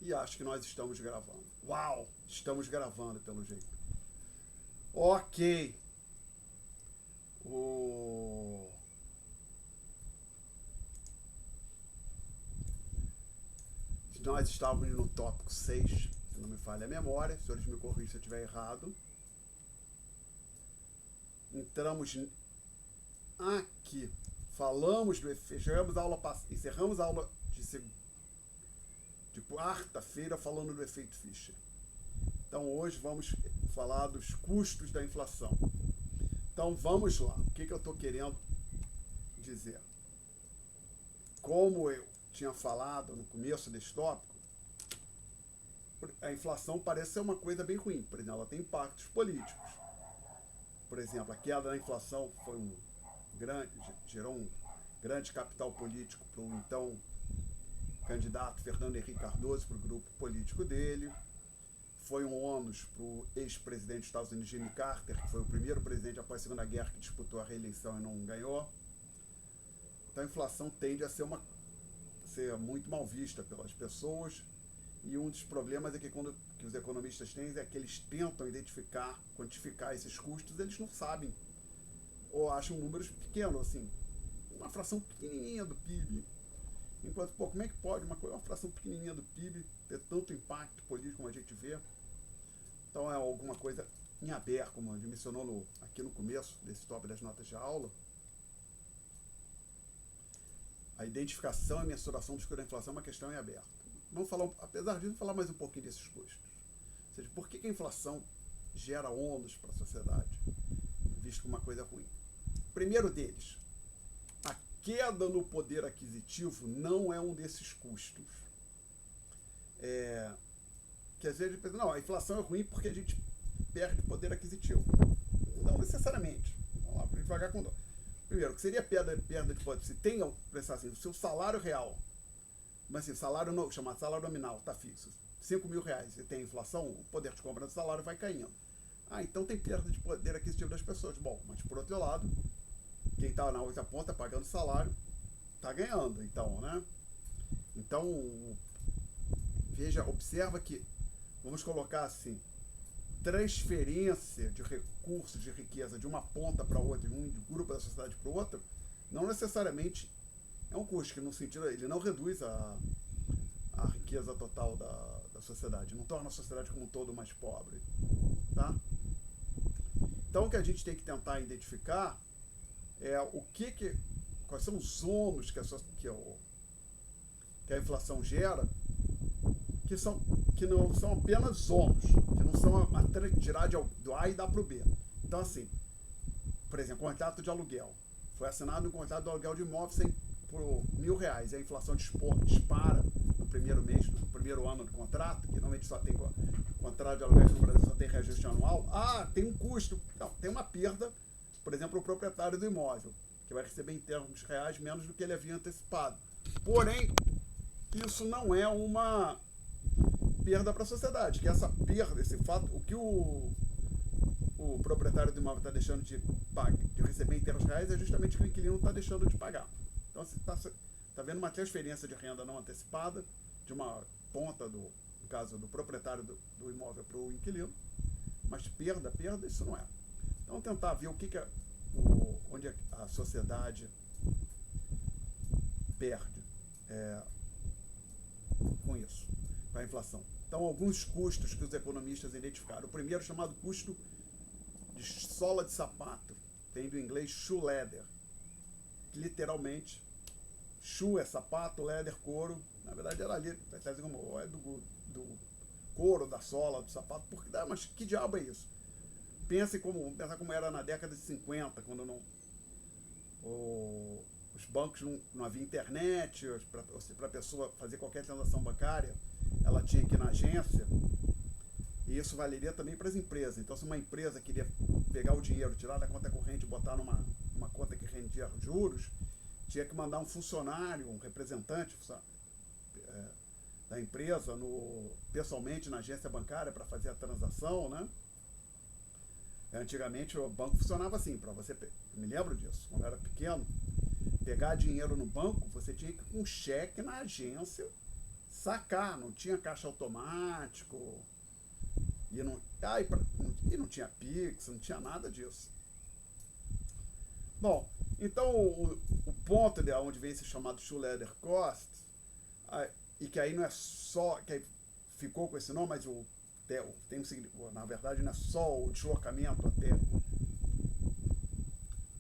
E acho que nós estamos gravando. Uau! Estamos gravando, pelo jeito. Ok. O... Nós estávamos no tópico 6, se não me falha a memória. Os senhores me corrigem se eu estiver errado. Entramos aqui. Falamos do fechamos a aula, encerramos a aula de quarta-feira falando do efeito Fischer. Então hoje vamos falar dos custos da inflação. Então vamos lá. O que eu estou querendo dizer? Como eu tinha falado no começo desse tópico, a inflação parece ser uma coisa bem ruim. Por exemplo, ela tem impactos políticos. Por exemplo, a queda da inflação gerou um grande capital político para o então candidato Fernando Henrique Cardoso, para o grupo político dele. Foi um ônus para o ex-presidente dos Estados Unidos, Jimmy Carter, que foi o primeiro presidente após a Segunda Guerra que disputou a reeleição e não ganhou. Então a inflação tende a ser muito mal vista pelas pessoas. E um dos problemas é que que os economistas têm é que eles tentam quantificar esses custos, eles não sabem. Ou acham números pequenos, assim, uma fração pequenininha do PIB. Enquanto, como é que pode uma fração pequenininha do PIB ter tanto impacto político como a gente vê? Então é alguma coisa em aberto, como a gente mencionou aqui no começo desse tópico das notas de aula. A identificação e mensuração dos custos da inflação é uma questão em aberto. Vamos falar, apesar disso, vamos falar mais um pouquinho desses custos. Ou seja, por que a inflação gera ônus para a sociedade, visto como uma coisa ruim? Primeiro deles, a queda no poder aquisitivo não é um desses custos. Que às vezes pensa, não, a inflação é ruim porque a gente perde poder aquisitivo. Não necessariamente. Vamos lá, para devagar com dó. Primeiro, o que seria perda de poder? Se tem, pensar assim, o seu salário real, mas assim, chamado salário nominal, está fixo, R$5.000, e tem inflação, o poder de compra do salário vai caindo. Então tem perda de poder aquisitivo das pessoas. Bom, mas por outro lado, quem está na outra ponta pagando salário está ganhando, então, né? Então, observa que, vamos colocar assim, transferência de recursos, de riqueza de uma ponta para outra, de um grupo da sociedade para o outro, não necessariamente é um custo, que no sentido, ele não reduz a riqueza total da sociedade, não torna a sociedade como um todo mais pobre, tá? Então o que a gente tem que tentar identificar é quais são os ônus que a inflação gera, que não são apenas ônus, que não são tirar do A e dar para o B. Então assim, por exemplo, contrato de aluguel. Foi assinado um contrato de aluguel de imóvel por R$1.000, e a inflação dispara no primeiro mês, no primeiro ano do contrato, que normalmente só tem contrato de aluguel no Brasil, só tem reajuste anual. Tem um custo. Não, tem uma perda, por exemplo, o proprietário do imóvel, que vai receber em termos reais menos do que ele havia antecipado. Porém, isso não é uma perda para a sociedade, que essa perda, esse fato, o que o proprietário do imóvel está deixando de receber em termos reais é justamente o que o inquilino está deixando de pagar. Então você está vendo uma transferência de renda não antecipada de uma ponta, no caso do proprietário do imóvel para o inquilino, mas perda, isso não é. Então tentar ver onde a sociedade perde com isso, com a inflação. Então alguns custos que os economistas identificaram. O primeiro, chamado custo de sola de sapato, vem do inglês shoe leather, que literalmente shoe é sapato, leather couro, na verdade era ali, é do couro, da sola, do sapato, porque mas que diabo é isso? Pensar como era na década de 50, quando os bancos não havia internet, para a pessoa fazer qualquer transação bancária, ela tinha que ir na agência, e isso valeria também para as empresas. Então, se uma empresa queria pegar o dinheiro, tirar da conta corrente e botar numa conta que rendia juros, tinha que mandar um funcionário, um representante da empresa pessoalmente na agência bancária para fazer a transação, né? Antigamente o banco funcionava assim, para você, eu me lembro disso, quando eu era pequeno, pegar dinheiro no banco, você tinha que ir com um cheque na agência, sacar, não tinha caixa automático, e não tinha Pix, não tinha nada disso. Bom, então o ponto de onde vem esse chamado True Leather Cost, e que aí não é só, que aí ficou com esse nome, mas tem um, na verdade não é só o deslocamento até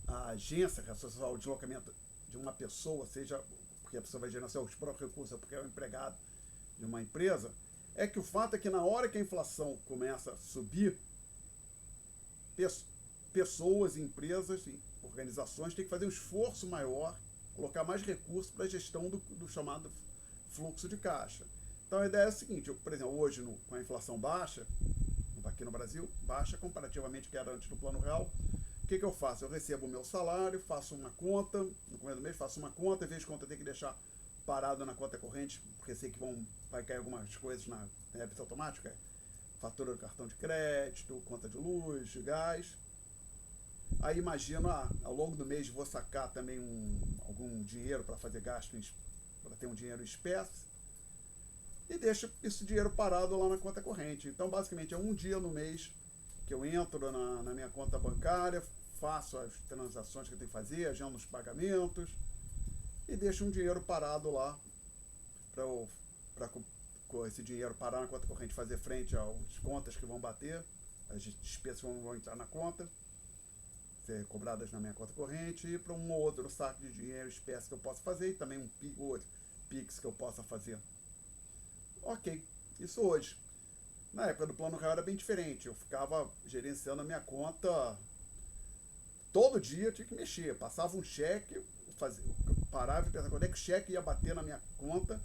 a agência que associa o deslocamento de uma pessoa, seja porque a pessoa vai gerar seus próprios recursos, ou porque é um empregado de uma empresa, é que o fato é que na hora que a inflação começa a subir, pessoas, empresas, organizações têm que fazer um esforço maior, colocar mais recursos para a gestão do chamado fluxo de caixa. Então a ideia é a seguinte, por exemplo, hoje com a inflação baixa, aqui no Brasil, baixa comparativamente ao que era antes do Plano Real, o que eu faço? Eu recebo o meu salário, faço uma conta, no começo do mês faço uma conta, em vez de conta eu tenho que deixar parado na conta corrente, porque sei que vai cair algumas coisas na débito automático, fatura do cartão de crédito, conta de luz, de gás. Aí imagino, ao longo do mês vou sacar também algum dinheiro para fazer gastos, para ter um dinheiro em espécie, e deixo esse dinheiro parado lá na conta corrente. Então, basicamente, é um dia no mês que eu entro na minha conta bancária, faço as transações que eu tenho que fazer, agendo os pagamentos, e deixo um dinheiro parado lá para com esse dinheiro parar na conta corrente, fazer frente às contas que vão bater, as despesas que vão entrar na conta, ser cobradas na minha conta corrente, e para um ou outro saco de dinheiro, espécie que eu possa fazer, e também outro Pix que eu possa fazer. Ok, isso hoje. Na época do Plano Real era bem diferente, eu ficava gerenciando a minha conta todo dia, eu tinha que mexer, passava um cheque, eu parava e pensava quando é que o cheque ia bater na minha conta,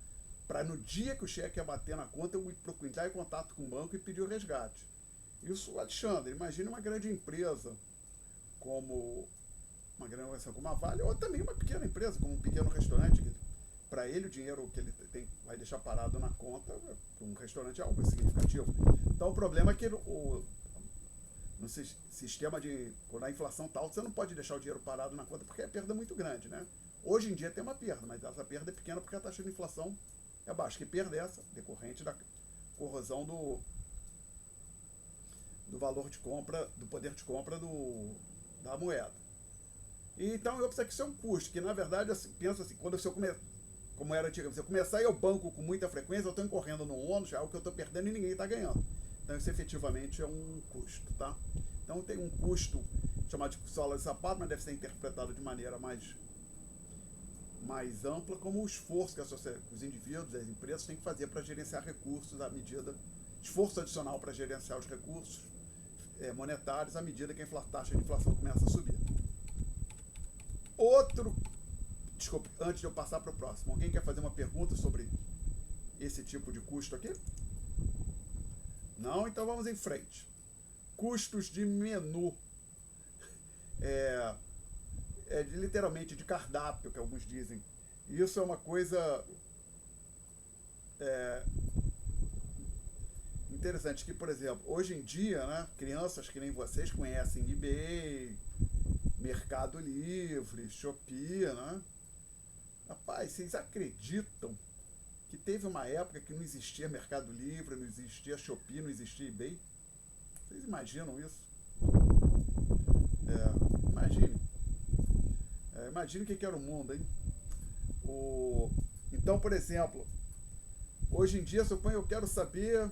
para no dia que o cheque ia bater na conta eu entrar em contato com o banco e pedir o resgate. Isso, Alexandre, imagine uma grande empresa como a Vale, ou também uma pequena empresa, como um pequeno restaurante, que para ele o dinheiro que ele vai deixar parado na conta, um restaurante é algo significativo. Então o problema é que no sistema quando a inflação está alta, você não pode deixar o dinheiro parado na conta porque a perda é muito grande, né? Hoje em dia tem uma perda, mas essa perda é pequena porque a taxa de inflação é baixa. Que perda é essa? Decorrente da corrosão do valor de compra, do poder de compra da moeda. E, então eu penso que isso é um custo, que na verdade, assim, penso assim, quando eu começar, como era antigamente, se eu começar a ir ao banco com muita frequência, eu estou incorrendo no ônus, é algo que eu estou perdendo e ninguém está ganhando. Então isso efetivamente é um custo, tá? Então tem um custo chamado de sola de sapato, mas deve ser interpretado de maneira mais ampla, como o esforço que os indivíduos, as empresas têm que fazer para gerenciar recursos à medida, esforço adicional para gerenciar os recursos monetários à medida que a taxa de inflação começa a subir. Desculpe, antes de eu passar para o próximo, alguém quer fazer uma pergunta sobre esse tipo de custo aqui? Não? Então vamos em frente. Custos de menu. Literalmente de cardápio, que alguns dizem. Isso é uma coisa interessante, que, por exemplo, hoje em dia, né, crianças que nem vocês conhecem eBay, Mercado Livre, Shopee, né? Rapaz, vocês acreditam que teve uma época que não existia Mercado Livre, não existia Shopee, não existia eBay? Vocês imaginam isso? Imagine. Imagine o que era o mundo, hein? Então, por exemplo, hoje em dia, suponho, eu quero saber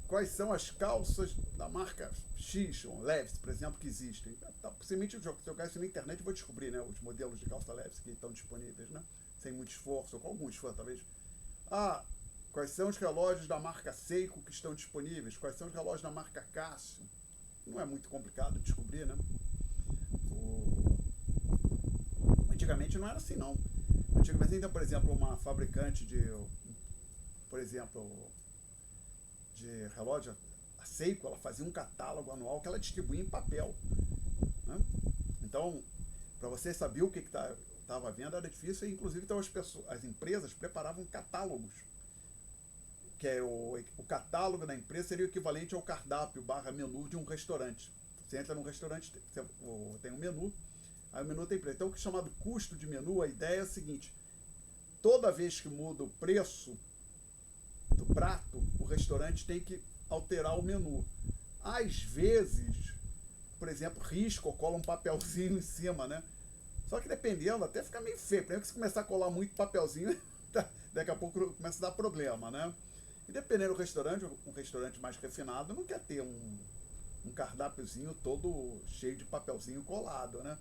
quais são as calças da marca X, ou Levi's, por exemplo, que existem. Possivelmente, se eu jogar isso na internet, eu vou descobrir, né, os modelos de calça Levi's que estão disponíveis, né? Sem muito esforço, ou com algum esforço, talvez. Quais são os relógios da marca Seiko que estão disponíveis? Quais são os relógios da marca Casio? Não é muito complicado de descobrir, né? Antigamente não era assim, não. Antigamente, então, por exemplo, uma fabricante de relógio, a Seiko, ela fazia um catálogo anual que ela distribuía em papel, né? Então, para você saber o que estava vendo era difícil, e inclusive então, as empresas preparavam catálogos, que é o catálogo da empresa seria o equivalente ao cardápio / menu de um restaurante. Você entra num restaurante, tem um menu, aí o menu tem preço. Então, o que é chamado custo de menu, a ideia é a seguinte: toda vez que muda o preço do prato, o restaurante tem que alterar o menu. Às vezes, por exemplo, risca ou cola um papelzinho em cima, né? Só que dependendo, até fica meio feio. Primeiro que se começar a colar muito papelzinho, daqui a pouco começa a dar problema, né? E dependendo do restaurante, um restaurante mais refinado não quer ter um cardápiozinho todo cheio de papelzinho colado, né?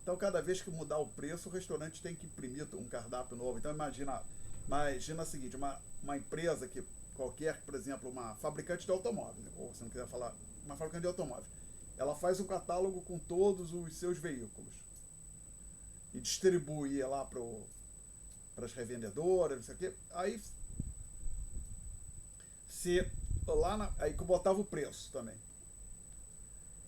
Então, cada vez que mudar o preço, o restaurante tem que imprimir um cardápio novo. Então, imagina o seguinte, uma empresa que qualquer, por exemplo, uma fabricante de automóveis, ou se não quiser falar, uma fabricante de automóveis, ela faz um catálogo com todos os seus veículos e distribui lá para as revendedoras, não sei o quê. Aí, aí que eu botava o preço também.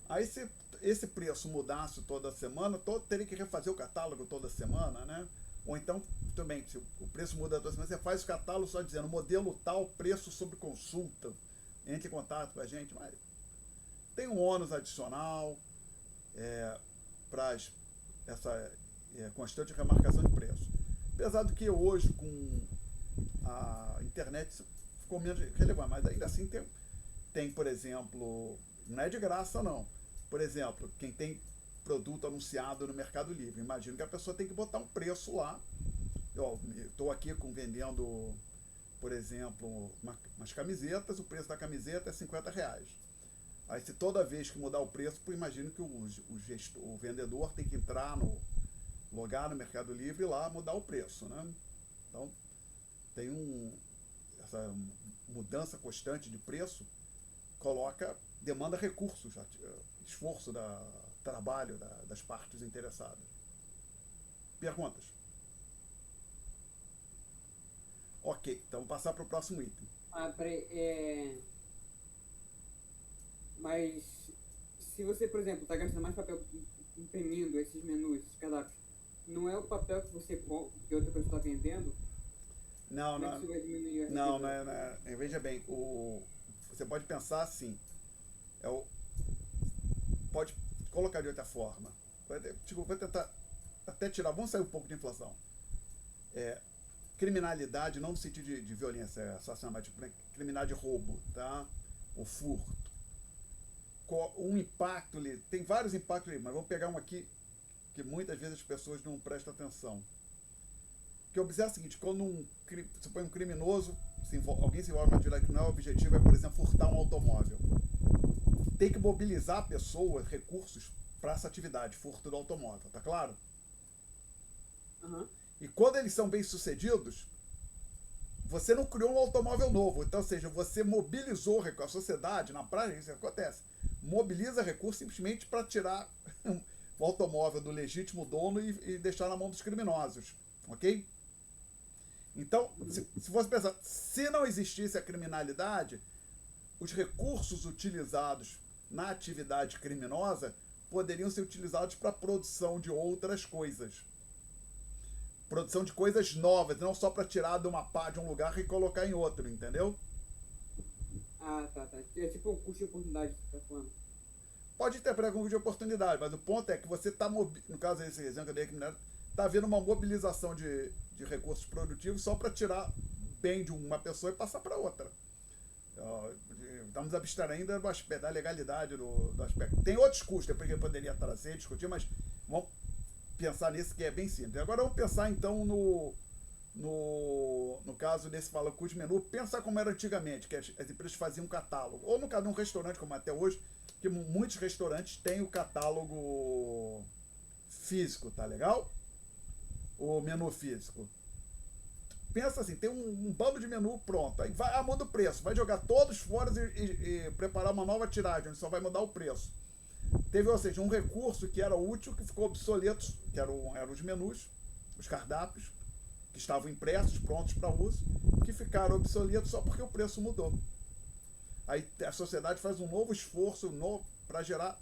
Aí, se esse preço mudasse toda semana, teria que refazer o catálogo toda semana, né? Ou então, também, se o preço muda toda semana, você faz o catálogo só dizendo modelo tal, preço sob consulta, entre em contato com a gente, mas tem um ônus adicional para essa constante remarcação de preço. Apesar do que hoje, com a internet, isso ficou menos relevante, mas ainda assim tem, por exemplo, não é de graça não. Por exemplo, quem tem produto anunciado no Mercado Livre, imagino que a pessoa tem que botar um preço lá. Eu estou aqui vendendo, por exemplo, umas camisetas, o preço da camiseta é R$50. Aí, se toda vez que mudar o preço, eu imagino que o vendedor tem que entrar logar no Mercado Livre e lá mudar o preço, né? Então, tem essa mudança constante de preço demanda recursos, esforço, trabalho das partes interessadas. Perguntas? Ok, então vamos passar para o próximo item. Peraí, mas se você, por exemplo, está gastando mais papel imprimindo esses menus, esses cardápios, não é o papel que você que outra pessoa está vendendo? Não, Como é que não, isso vai diminuir a não, receita? veja bem, você pode pensar assim, pode colocar de outra forma. Vou tentar até tirar, vamos sair um pouco de inflação. Criminalidade, não no sentido de violência, assassinato, mas tipo, criminalidade de roubo, tá? O furto. Um impacto ali, tem vários impactos ali, mas vamos pegar um aqui que muitas vezes as pessoas não prestam atenção. Que observa o seguinte, quando você põe um criminoso, alguém se envolve numa atividade criminal, o objetivo é, por exemplo, furtar um automóvel. Tem que mobilizar a pessoa, recursos, para essa atividade, furto do automóvel, tá claro? Uhum. E quando eles são bem-sucedidos, você não criou um automóvel novo. Então, ou seja, você mobilizou a sociedade, na prática, isso acontece. Mobiliza recursos simplesmente para tirar o automóvel do legítimo dono e deixar na mão dos criminosos. Ok? Então, se você pensar, se não existisse a criminalidade, os recursos utilizados na atividade criminosa poderiam ser utilizados para a produção de outras coisas. Produção de coisas novas, não só para tirar de um lugar e colocar em outro, entendeu? Tá. É tipo um custo de oportunidade que você está falando. Pode interpretar como de oportunidade, mas o ponto é que você está, no caso desse exemplo que eu dei aqui, está havendo uma mobilização de recursos produtivos só para tirar bem de uma pessoa e passar para outra. Estamos abstraindo ainda do aspecto da legalidade do aspecto. Tem outros custos que eu poderia trazer, discutir, mas vamos pensar nesse que é bem simples. Agora vamos pensar então no caso desse fala custo de menu, pensar como era antigamente, que as empresas faziam um catálogo. Ou no caso de um restaurante, como até hoje, que muitos restaurantes têm o catálogo físico, tá legal? O menu físico. Pensa assim, tem um bando de menu pronto, aí muda o preço, vai jogar todos fora e preparar uma nova tiragem, onde só vai mudar o preço. Teve, ou seja, um recurso que era útil, que ficou obsoleto, que eram os menus, os cardápios, que estavam impressos, prontos para uso, que ficaram obsoletos só porque o preço mudou. Aí a sociedade faz um novo esforço para gerar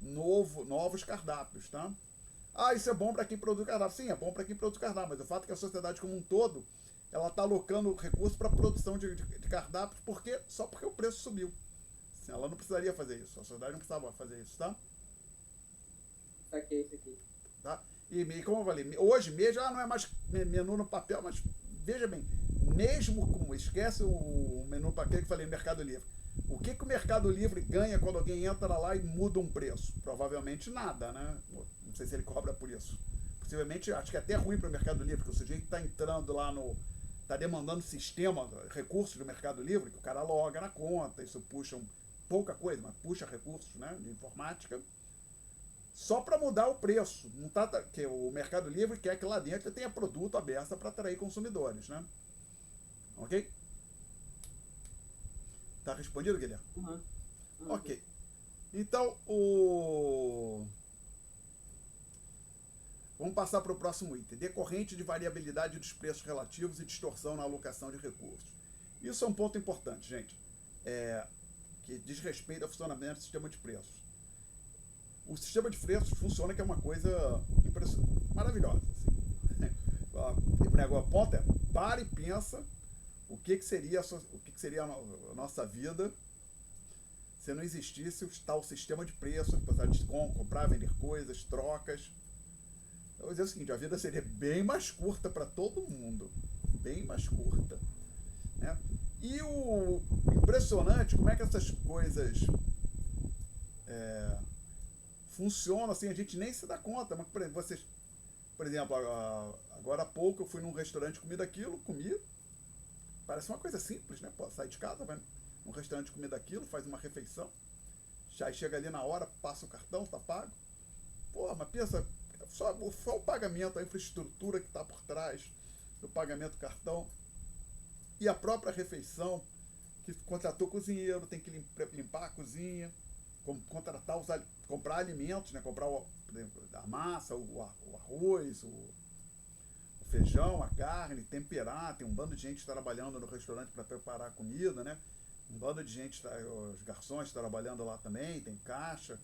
novos cardápios, tá? Isso é bom para quem produz cardápio. Sim, é bom para quem produz cardápio, mas o fato é que a sociedade como um todo, ela está alocando recursos para a produção de cardápios só porque o preço subiu. Assim, ela não precisaria fazer isso, a sociedade não precisava fazer isso, tá? Saquei isso aqui. Tá? E como eu falei, hoje mesmo não é mais menu no papel, mas veja bem, mesmo como esquece o menu no papel que eu falei no Mercado Livre. O que o Mercado Livre ganha quando alguém entra lá e muda um preço? Provavelmente nada, né? Não sei se ele cobra por isso. Possivelmente, acho que é até ruim para o Mercado Livre, porque o sujeito está entrando lá no. Está demandando sistema, recursos do Mercado Livre, que o cara loga na conta, isso puxa pouca coisa, mas puxa recursos, né, de informática, só para mudar o preço. Não tá, que o Mercado Livre quer que lá dentro tenha produto aberto para atrair consumidores, né? Ok? Tá respondido, Guilherme? Uhum. Ok. Então, vamos passar para o próximo item. Decorrente de variabilidade dos preços relativos e distorção na alocação de recursos. Isso é um ponto importante, gente. Que diz respeito ao funcionamento do sistema de preços. O sistema de preços funciona, que é uma coisa maravilhosa. Assim. O negócio ponto é, para e pensa o que seria a nossa vida se não existisse o tal sistema de preços, de comprar, vender coisas, trocas. Eu vou dizer o seguinte, a vida seria bem mais curta para todo mundo. Bem mais curta. Né? E o impressionante, como é que essas coisas funcionam, assim, a gente nem se dá conta. Mas, por exemplo, agora há pouco eu fui num restaurante, comi. Parece uma coisa simples, né? Pô, sai de casa, vai num restaurante, comer daquilo, faz uma refeição. Já chega ali na hora, passa o cartão, tá pago. Pô, mas pensa, só o pagamento, a infraestrutura que está por trás do pagamento do cartão e a própria refeição, que contratou cozinheiro, tem que limpar a cozinha, comprar alimentos, né? Comprar a massa, o arroz, o feijão, a carne, temperar, tem um bando de gente trabalhando no restaurante para preparar a comida, né? Um bando de gente, os garçons trabalhando lá também, tem caixa.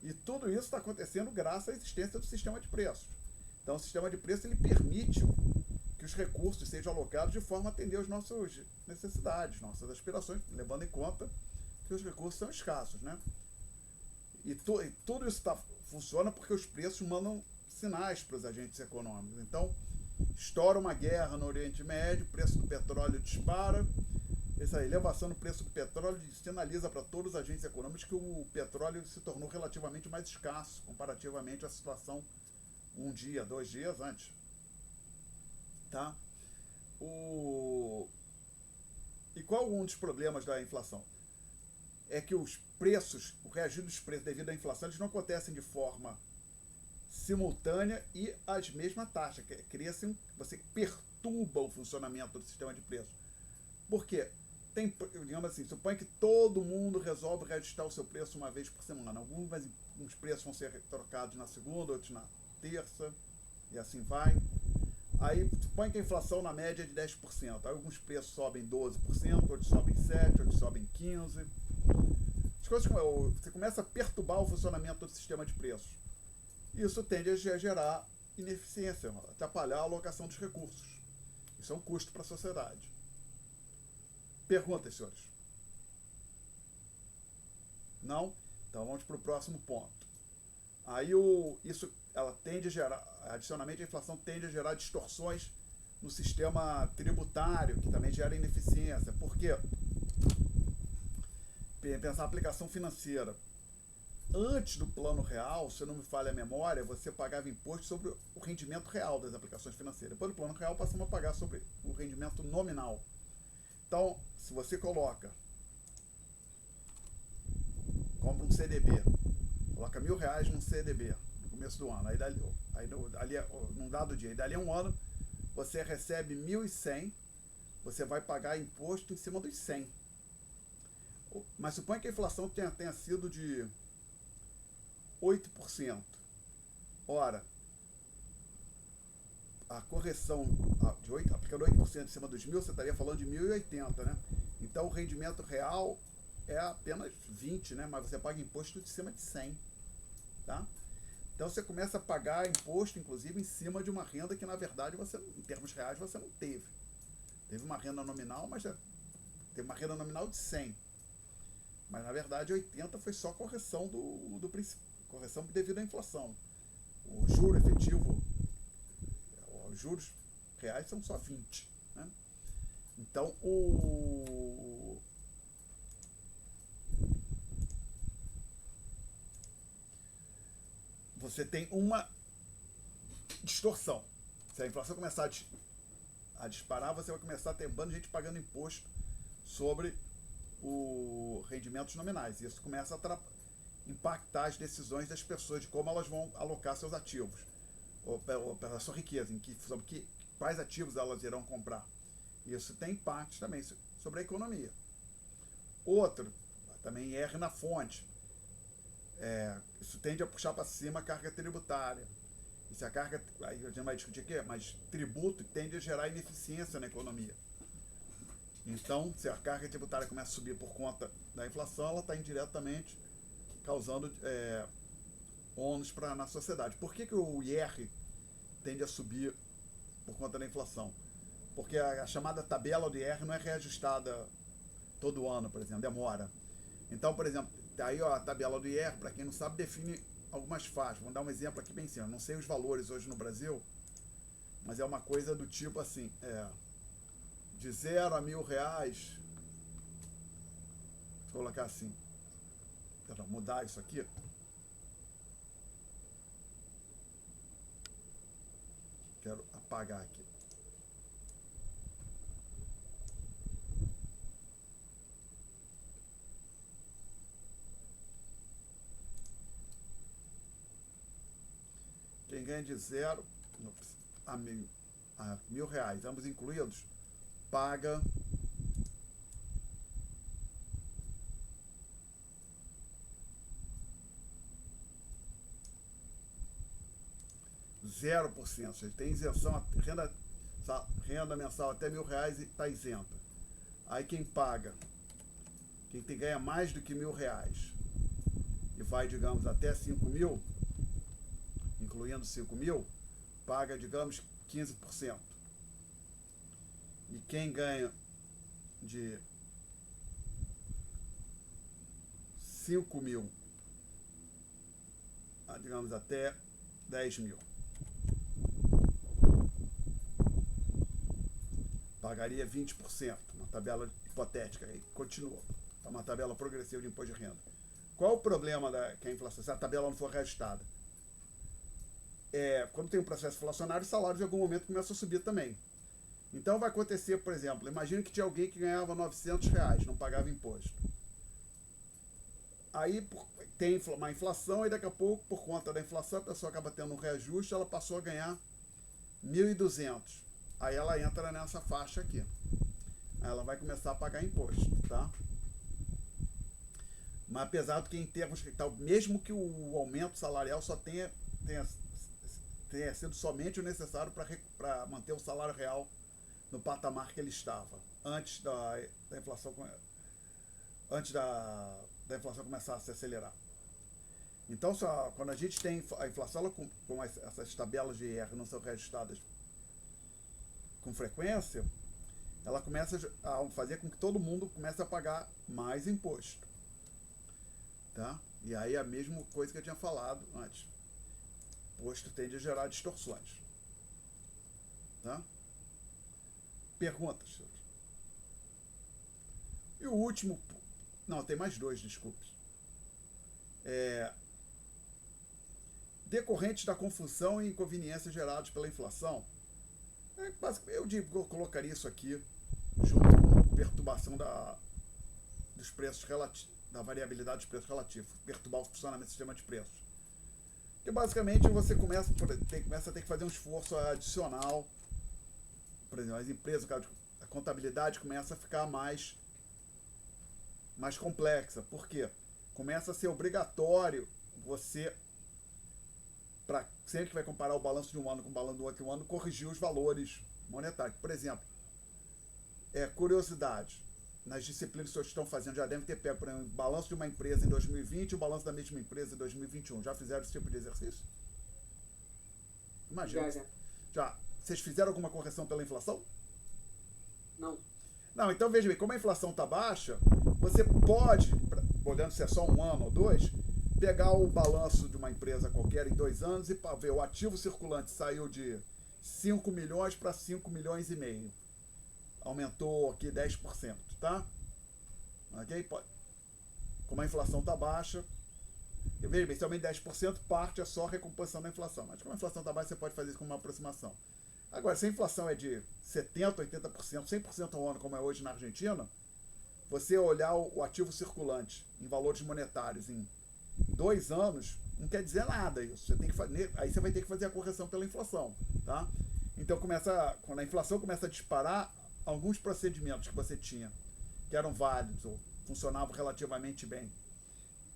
E tudo isso está acontecendo graças à existência do sistema de preços. Então, o sistema de preços ele permite que os recursos sejam alocados de forma a atender às nossas necessidades, nossas aspirações, levando em conta que os recursos são escassos, né? E tudo isso funciona porque os preços mandam sinais para os agentes econômicos. Então, estoura uma guerra no Oriente Médio, o preço do petróleo dispara. Essa elevação no preço do petróleo sinaliza para todos os agentes econômicos que o petróleo se tornou relativamente mais escasso comparativamente à situação um dia, 2 dias antes. Tá? E qual um dos problemas da inflação? É que os preços, o reagir dos preços devido à inflação, eles não acontecem de forma simultânea e às mesmas taxas. Cria-se você perturba o funcionamento do sistema de preços. Por quê? Digamos assim, supõe que todo mundo resolve reajustar o seu preço uma vez por semana. Alguns preços vão ser trocados na segunda, outros na terça, e assim vai. Aí supõe que a inflação na média é de 10%. Aí alguns preços sobem 12%, outros sobem 7%, outros sobem 15%. As coisas, você começa a perturbar o funcionamento do sistema de preços. Isso tende a gerar ineficiência, atrapalhar a alocação dos recursos. Isso é um custo para a sociedade. Perguntas, senhores? Não? Então vamos para o próximo ponto. Aí ela tende a gerar, adicionalmente a inflação tende a gerar distorções no sistema tributário, que também gera ineficiência. Por quê? Pensar na aplicação financeira. Antes do plano real, se não me falha a memória, você pagava imposto sobre o rendimento real das aplicações financeiras. Depois do plano real, passamos a pagar sobre o rendimento nominal. Então, se você compra um CDB, coloca R$1.000 num CDB no começo do ano, num dado dia, e dali a um ano você recebe 1.100, você vai pagar imposto em cima dos 100. Mas suponha que a inflação tenha sido de 8%. Ora, a correção de 8%, aplicando 8% em cima dos 1.000, você estaria falando de 1.080, né? Então o rendimento real é apenas 20, né? Mas você paga imposto de cima de 100, tá? Então você começa a pagar imposto, inclusive, em cima de uma renda que, na verdade, você, em termos reais, você não teve. Teve uma renda nominal, mas teve uma renda nominal de 100. Mas, na verdade, 80 foi só correção correção devido à inflação. O juro efetivo, os juros reais são só 20, né? Então, você tem uma distorção. Se a inflação começar a disparar, você vai começar a ter um bando de gente pagando imposto sobre os rendimentos nominais. E isso começa a impactar as decisões das pessoas de como elas vão alocar seus ativos, ou pela sua riqueza, sobre quais ativos elas irão comprar. Isso tem impactos também sobre a economia. Outro, também R na fonte. Isso tende a puxar para cima a carga tributária. E se a carga, aí a gente vai discutir aqui, mas tributo tende a gerar ineficiência na economia. Então, se a carga tributária começa a subir por conta da inflação, ela está indiretamente causando ônus na sociedade. Por que o IR tende a subir por conta da inflação? Porque a chamada tabela do IR não é reajustada todo ano, por exemplo, demora. Então, por exemplo, aí a tabela do IR, para quem não sabe, define algumas faixas. Vamos dar um exemplo aqui bem simples. Não sei os valores hoje no Brasil, mas é uma coisa do tipo assim, de 0 a R$1.000, vou colocar assim, vou mudar isso aqui. Quero apagar aqui. Quem ganha de 0 a R$1.000, ambos incluídos, paga 0%. Ele tem isenção, renda mensal até R$1.000 e está isenta. Aí quem ganha mais do que R$1.000 e vai, digamos, até 5.000, incluindo 5.000, paga, digamos, 15%. E quem ganha de 5.000, digamos, até 10.000, pagaria 20%, uma tabela hipotética, aí continua. É uma tabela progressiva de imposto de renda. Qual o problema que a inflação, se a tabela não for reajustada? Quando tem um processo inflacionário, os salários em algum momento começam a subir também. Então vai acontecer, por exemplo, imagine que tinha alguém que ganhava R$900, não pagava imposto. Aí tem uma inflação e daqui a pouco, por conta da inflação, a pessoa acaba tendo um reajuste, ela passou a ganhar 1.200. Aí ela entra nessa faixa aqui. Aí ela vai começar a pagar imposto, tá? Mas apesar de que em termos, mesmo que o aumento salarial só tenha sido somente o necessário para manter o salário real no patamar que ele estava antes da inflação começar a se acelerar. Então, quando a gente tem a inflação, com essas tabelas de IR não são reajustadas com frequência, ela começa a fazer com que todo mundo comece a pagar mais imposto, tá? E aí a mesma coisa que eu tinha falado antes. Imposto tende a gerar distorções, tá? Perguntas? E o último... Não, tem mais dois, desculpe. Decorrentes da confusão e inconveniências geradas pela inflação. Eu colocaria isso aqui junto com a perturbação dos preços relativos, da variabilidade dos preços relativos, perturbar o funcionamento do sistema de preços. Porque basicamente você começa a ter que fazer um esforço adicional. Por exemplo, as empresas, a contabilidade começa a ficar mais complexa. Por quê? Começa a ser obrigatório você, sempre que vai comparar o balanço de um ano com o balanço do outro ano, corrigir os valores monetários. Por exemplo, curiosidade, nas disciplinas que vocês estão fazendo, já devem ter pego, por exemplo, o balanço de uma empresa em 2020 e o balanço da mesma empresa em 2021. Já fizeram esse tipo de exercício? Imagina. Já. Vocês fizeram alguma correção pela inflação? Não. Não, então veja bem, como a inflação está baixa, você pode, olhando se é só um ano ou dois, pegar o balanço de uma empresa qualquer em 2 anos e ver o ativo circulante saiu de 5 milhões para 5 milhões e meio. Aumentou aqui 10%, tá? Ok? Como a inflação está baixa, veja bem, se aumenta 10%, parte é só recomposição da inflação. Mas como a inflação está baixa, você pode fazer isso com uma aproximação. Agora, se a inflação é de 70%, 80%, 100% ao ano, como é hoje na Argentina, você olhar o ativo circulante em valores monetários em 2 anos, não quer dizer nada isso. Você tem que aí você vai ter que fazer a correção pela inflação, tá? Então, quando a inflação começa a disparar, alguns procedimentos que você tinha, que eram válidos ou funcionavam relativamente bem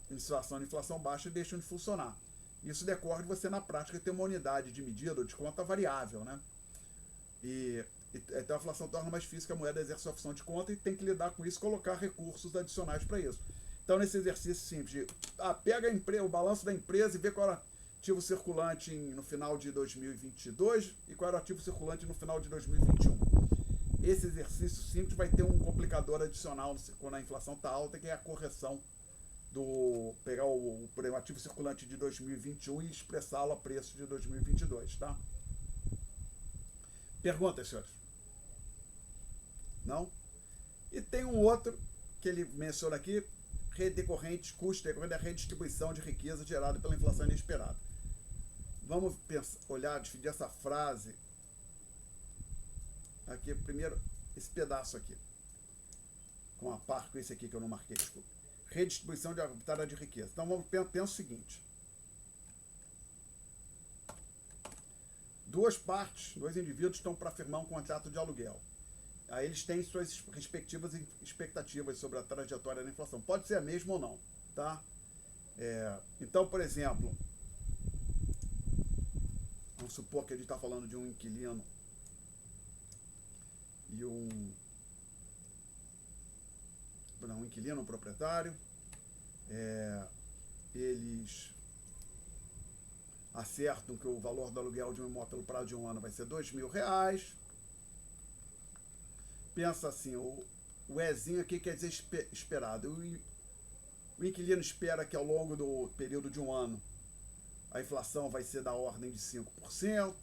em situação de inflação baixa, deixam de funcionar. Isso decorre de você, na prática, ter uma unidade de medida ou de conta variável, né? Então a inflação torna mais difícil que a moeda exerça a função de conta e tem que lidar com isso e colocar recursos adicionais para isso. Então, nesse exercício simples de pega o balanço da empresa e vê qual era o ativo circulante no final de 2022 e qual era o ativo circulante no final de 2021. Esse exercício simples vai ter um complicador adicional quando a inflação está alta, que é a correção pegar o ativo circulante de 2021 e expressá-lo a preço de 2022, tá? Perguntas, senhores? Não? E tem um outro que ele menciona aqui, custo decorrente da redistribuição de riqueza gerada pela inflação inesperada. Vamos dividir essa frase aqui, primeiro, esse pedaço aqui, com a par com esse aqui que eu não marquei, desculpa. Redistribuição arbitrada de riqueza. Então, vamos pensar o seguinte. Dois indivíduos estão para firmar um contrato de aluguel. Aí eles têm suas respectivas expectativas sobre a trajetória da inflação. Pode ser a mesma ou não, tá? Então, por exemplo, vamos supor que a gente está falando de um inquilino e um proprietário. Eles acertam que o valor do aluguel de um imóvel pelo prazo de 1 ano vai ser R$2.000. Pensa assim, o Ezinho aqui quer dizer esperado. O inquilino espera que ao longo do período de 1 ano a inflação vai ser da ordem de 5%.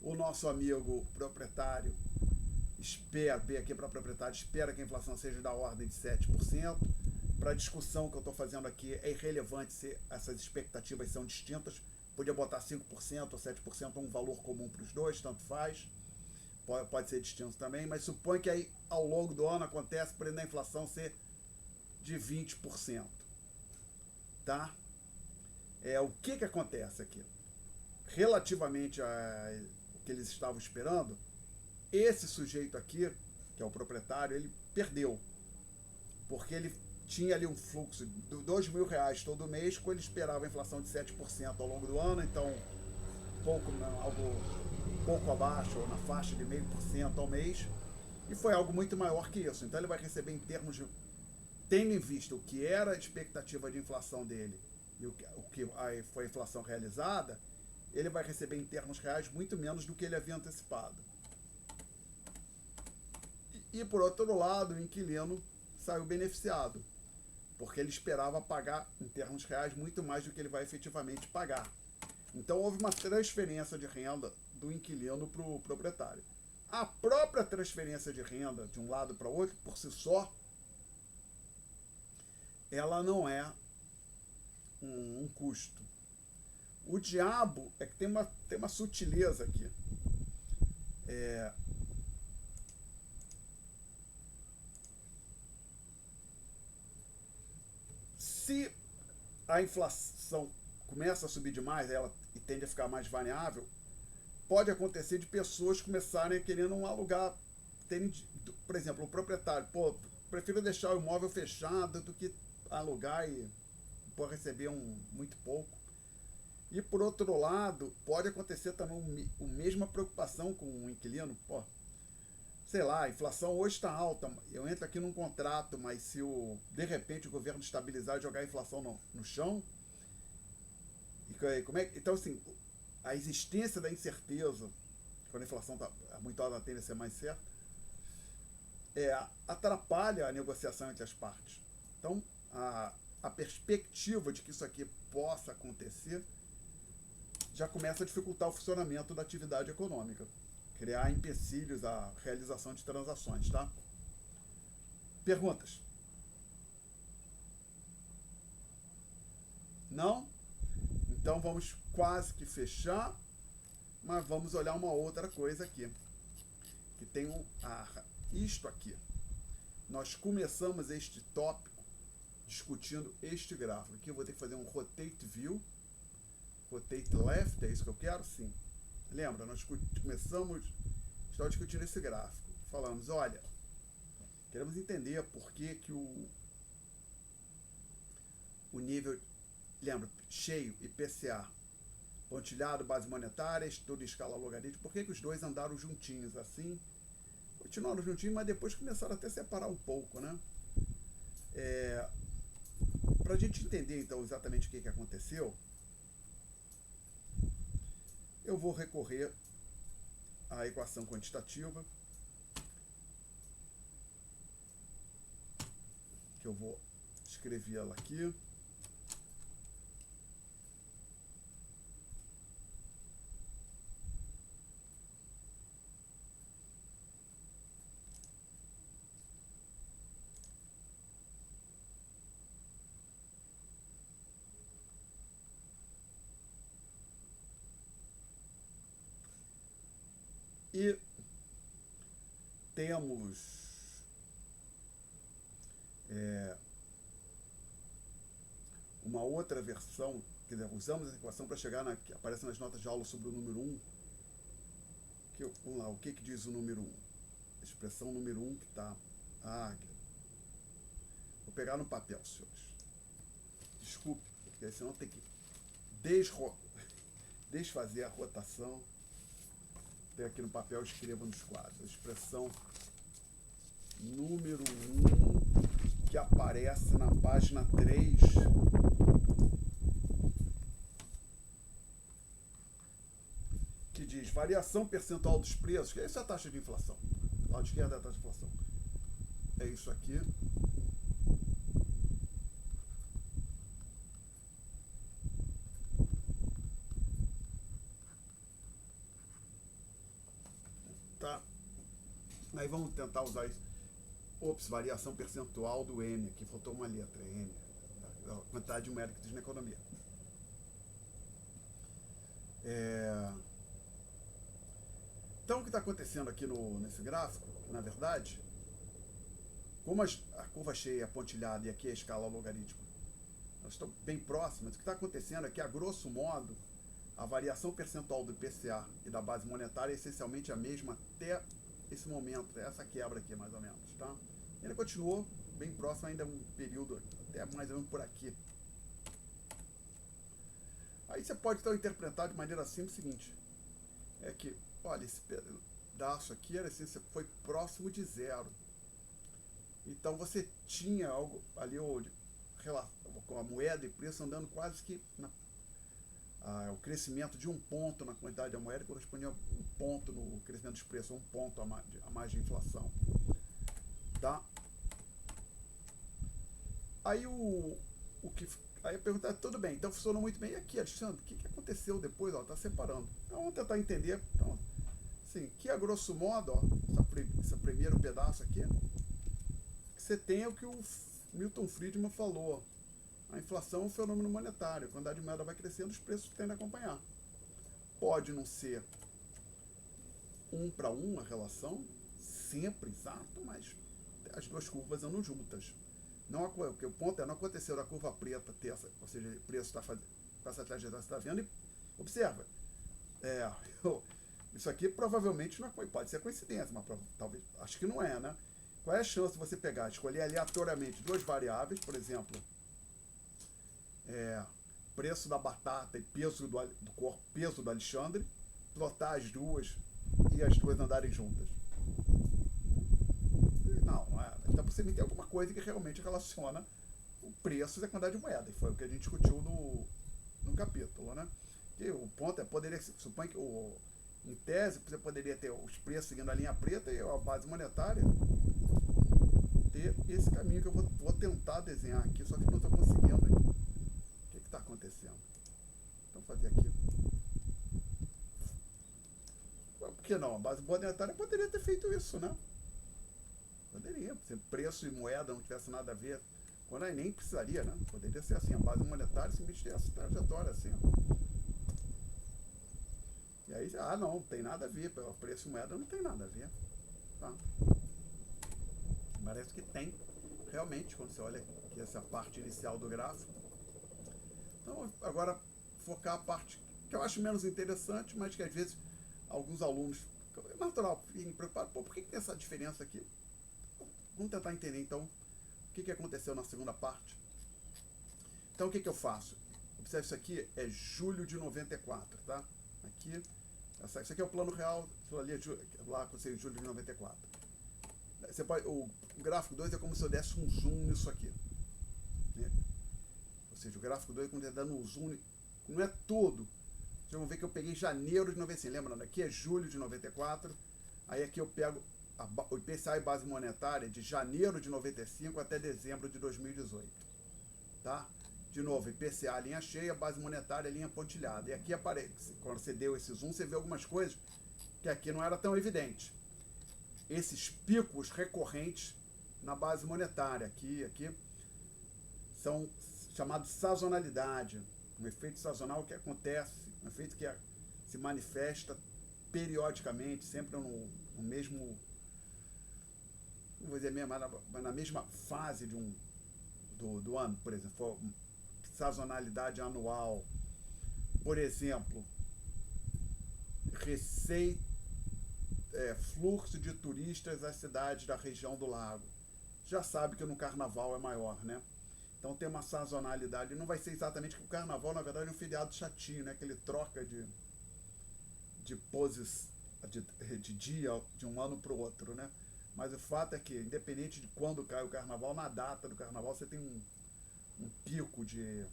O nosso amigo proprietário espera que a inflação seja da ordem de 7%. Para a discussão que eu estou fazendo aqui, é irrelevante se essas expectativas são distintas. Podia botar 5% ou 7%, um valor comum para os dois, tanto faz. Pode ser distinto também, mas supõe que aí ao longo do ano acontece, por exemplo, a inflação ser de 20%. Tá? O que acontece aqui? Relativamente a o que eles estavam esperando, esse sujeito aqui, que é o proprietário, ele perdeu. Porque ele tinha ali um fluxo de R$2.000 todo mês, quando ele esperava a inflação de 7% ao longo do ano, então algo pouco abaixo, ou na faixa de 0,5% ao mês, e foi algo muito maior que isso. Então ele vai receber, em termos de, tendo em vista o que era a expectativa de inflação dele e o que foi a inflação realizada, ele vai receber em termos reais muito menos do que ele havia antecipado. E por outro lado, o inquilino saiu beneficiado, porque ele esperava pagar, em termos reais, muito mais do que ele vai efetivamente pagar. Então houve uma transferência de renda do inquilino para o proprietário. A própria transferência de renda de um lado para o outro, por si só, ela não é um custo. O diabo é que tem uma sutileza aqui. Se a inflação começa a subir demais, e tende a ficar mais variável, pode acontecer de pessoas começarem querendo um alugar. Por exemplo, o proprietário, prefiro deixar o imóvel fechado do que alugar e receber muito pouco. E por outro lado, pode acontecer também a mesma preocupação com o inquilino. Sei lá, a inflação hoje está alta, eu entro aqui num contrato, mas se de repente o governo estabilizar e jogar a inflação no chão, então assim, a existência da incerteza, quando a inflação está muito alta, tende a ser mais certa, atrapalha a negociação entre as partes. Então, a perspectiva de que isso aqui possa acontecer já começa a dificultar o funcionamento da atividade econômica, criar empecilhos à realização de transações, tá? Perguntas? Não? Então vamos quase que fechar, mas vamos olhar uma outra coisa aqui, que tem isto aqui. Nós começamos este tópico discutindo este gráfico. Aqui eu vou ter que fazer um rotate view, rotate left, é isso que eu quero? Sim. Lembra, nós estamos discutindo esse gráfico. Falamos, olha, queremos entender por que o nível, lembra, cheio, IPCA, pontilhado, base monetária, estudo em escala logarítmica, por que os dois andaram juntinhos assim? Continuaram juntinhos, mas depois começaram até a separar um pouco, né? Para a gente entender, então, exatamente o que aconteceu, eu vou recorrer à equação quantitativa, que eu vou escrever ela aqui. E temos uma outra versão, quer dizer, usamos essa equação para chegar que aparece nas notas de aula sobre o número 1. Vamos lá, o que diz o número 1? A expressão número 1 que está... vou pegar no papel, senhores. Desculpe, porque senão tem que desfazer a rotação. Tem aqui no papel, escreva nos quadros. A expressão número 1 que aparece na página 3. Que diz variação percentual dos preços. Que é essa a taxa de inflação. Do lado esquerdo é a taxa de inflação. É isso aqui. Tá? Aí vamos tentar usar isso. Variação percentual do M. Aqui faltou uma letra, M. A quantidade de moeda que diz na economia. Então, o que está acontecendo aqui nesse gráfico, na verdade, como a curva cheia é pontilhada e aqui a escala logarítmica, nós estamos bem próximas, o que está acontecendo é que, a grosso modo, a variação percentual do IPCA e da base monetária é essencialmente a mesma até esse momento, até essa quebra aqui, mais ou menos, tá? E ele continuou bem próximo, ainda um período, até mais ou menos por aqui. Aí você pode então interpretar de maneira simples o seguinte, é que, olha, esse pedaço aqui era assim, foi próximo de zero. Então você tinha algo ali, com a moeda e preço andando quase que o crescimento de 1 ponto na quantidade da moeda correspondia a 1 ponto no crescimento dos preços, 1 ponto a mais de inflação. Tá? Aí aí a pergunta é, tudo bem, então funcionou muito bem. E aqui, Alexandre, o que aconteceu depois? Está separando. Então vamos tentar entender. Então, assim, que a grosso modo, esse primeiro pedaço aqui, que você tem o que o Milton Friedman falou. A inflação é um fenômeno monetário. Quando a moeda vai crescendo, os preços tendem a acompanhar. Pode não ser 1 para 1 a relação, sempre exato, mas as duas curvas andam juntas. Porque o ponto não aconteceu da curva preta ter essa, ou seja, o preço está fazendo com essa trajetória que você está vendo, e observa. Isso aqui provavelmente não pode ser coincidência, mas talvez, acho que não é, né? Qual é a chance de você escolher aleatoriamente duas variáveis, por exemplo, preço da batata e peso do corpo, peso do Alexandre, plotar as duas e as duas andarem juntas? Não é. Então você tem alguma coisa que realmente relaciona o preço e a quantidade de moeda. E foi o que a gente discutiu no capítulo, né? Que o ponto supõe que em tese você poderia ter os preços seguindo a linha preta e a base monetária ter ver esse caminho que eu vou tentar desenhar aqui, só que não estou conseguindo, hein? O que está acontecendo? Então, fazer aqui. Por que não? A base monetária poderia ter feito isso, né? Poderia. Se preço e moeda não tivesse nada a ver, quando aí nem precisaria, né? Poderia ser assim, a base monetária simplesmente tem essa trajetória assim, ó. E aí, não tem nada a ver, pelo preço e moeda não tem nada a ver, tá? Parece que tem, realmente, quando você olha aqui essa parte inicial do gráfico. Então, agora, focar a parte que eu acho menos interessante, mas que às vezes alguns alunos, é natural, fiquem preocupados, por que tem essa diferença aqui? Vamos tentar entender, então, o que aconteceu na segunda parte. Então, o que eu faço? Observe, isso aqui é julho de 94, tá? Aqui, isso aqui é o plano real, ali é lá com julho de 94. Você pode, o gráfico 2 é como se eu desse um zoom nisso aqui, né? Ou seja, o gráfico 2 é como se eu dando um zoom, não é todo. Vocês vão ver que eu peguei janeiro de 95, lembrando, aqui é julho de 94, aí aqui eu pego o IPCA e base monetária de janeiro de 95 até dezembro de 2018, tá? De novo, IPCA linha cheia, base monetária linha pontilhada. E aqui aparece, quando você deu esse zoom, você vê algumas coisas que aqui não era tão evidente. Esses picos recorrentes na base monetária, aqui são chamados de sazonalidade, um efeito sazonal que acontece, um efeito que se manifesta periodicamente, sempre no mesmo, não vou dizer mesmo, mas na mesma fase do ano, por exemplo, sazonalidade anual, por exemplo, fluxo de turistas às cidades da região do lago. Já sabe que no carnaval é maior, né? Então tem uma sazonalidade. Não vai ser exatamente que o carnaval, na verdade, é um feriado chatinho, né? Que ele troca de poses de dia de um ano para o outro, né? Mas o fato é que, independente de quando cai o carnaval, na data do carnaval você tem um pico de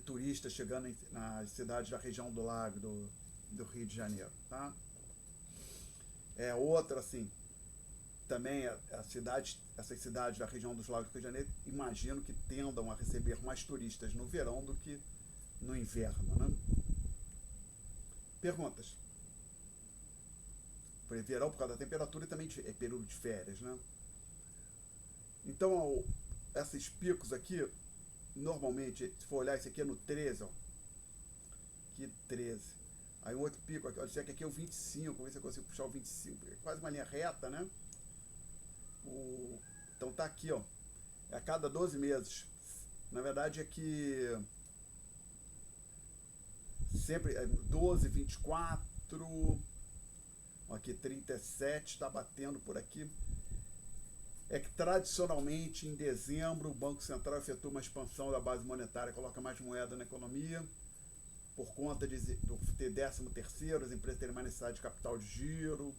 turistas chegando nas cidades da região do lago, do Rio de Janeiro, tá? Outra, assim, também essas cidades da região dos lagos do Rio de Janeiro, imagino que tendam a receber mais turistas no verão do que no inverno, né? Perguntas? Por verão, por causa da temperatura, e também é período de férias, né? Então, esses picos aqui, normalmente, se for olhar, esse aqui é no 13, ó. Aqui 13. Aí um outro pico, olha, que aqui é o 25, vamos ver se eu consigo puxar o 25, é quase uma linha reta, né? Então tá aqui, ó, é a cada 12 meses. Na verdade é que sempre é 12, 24, aqui 37, está batendo por aqui. É que tradicionalmente em dezembro o Banco Central efetua uma expansão da base monetária, coloca mais moeda na economia, por conta de ter 13º, as empresas terem mais necessidade de capital de giro.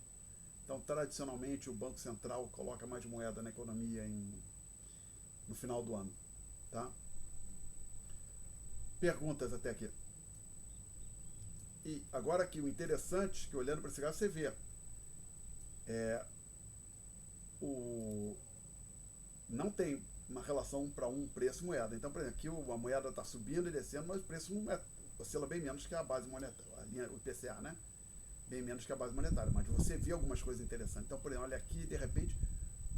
Então, tradicionalmente, o Banco Central coloca mais moeda na economia no final do ano, tá? Perguntas até aqui. E agora aqui, o interessante, que olhando para esse gráfico, você vê não tem uma relação 1 para 1 preço-moeda. Então, por exemplo, aqui a moeda está subindo e descendo, mas o preço não oscila bem menos que a base monetária, a linha, o IPCA, né? Bem menos que a base monetária, mas você vê algumas coisas interessantes. Então, por exemplo, olha aqui, de repente,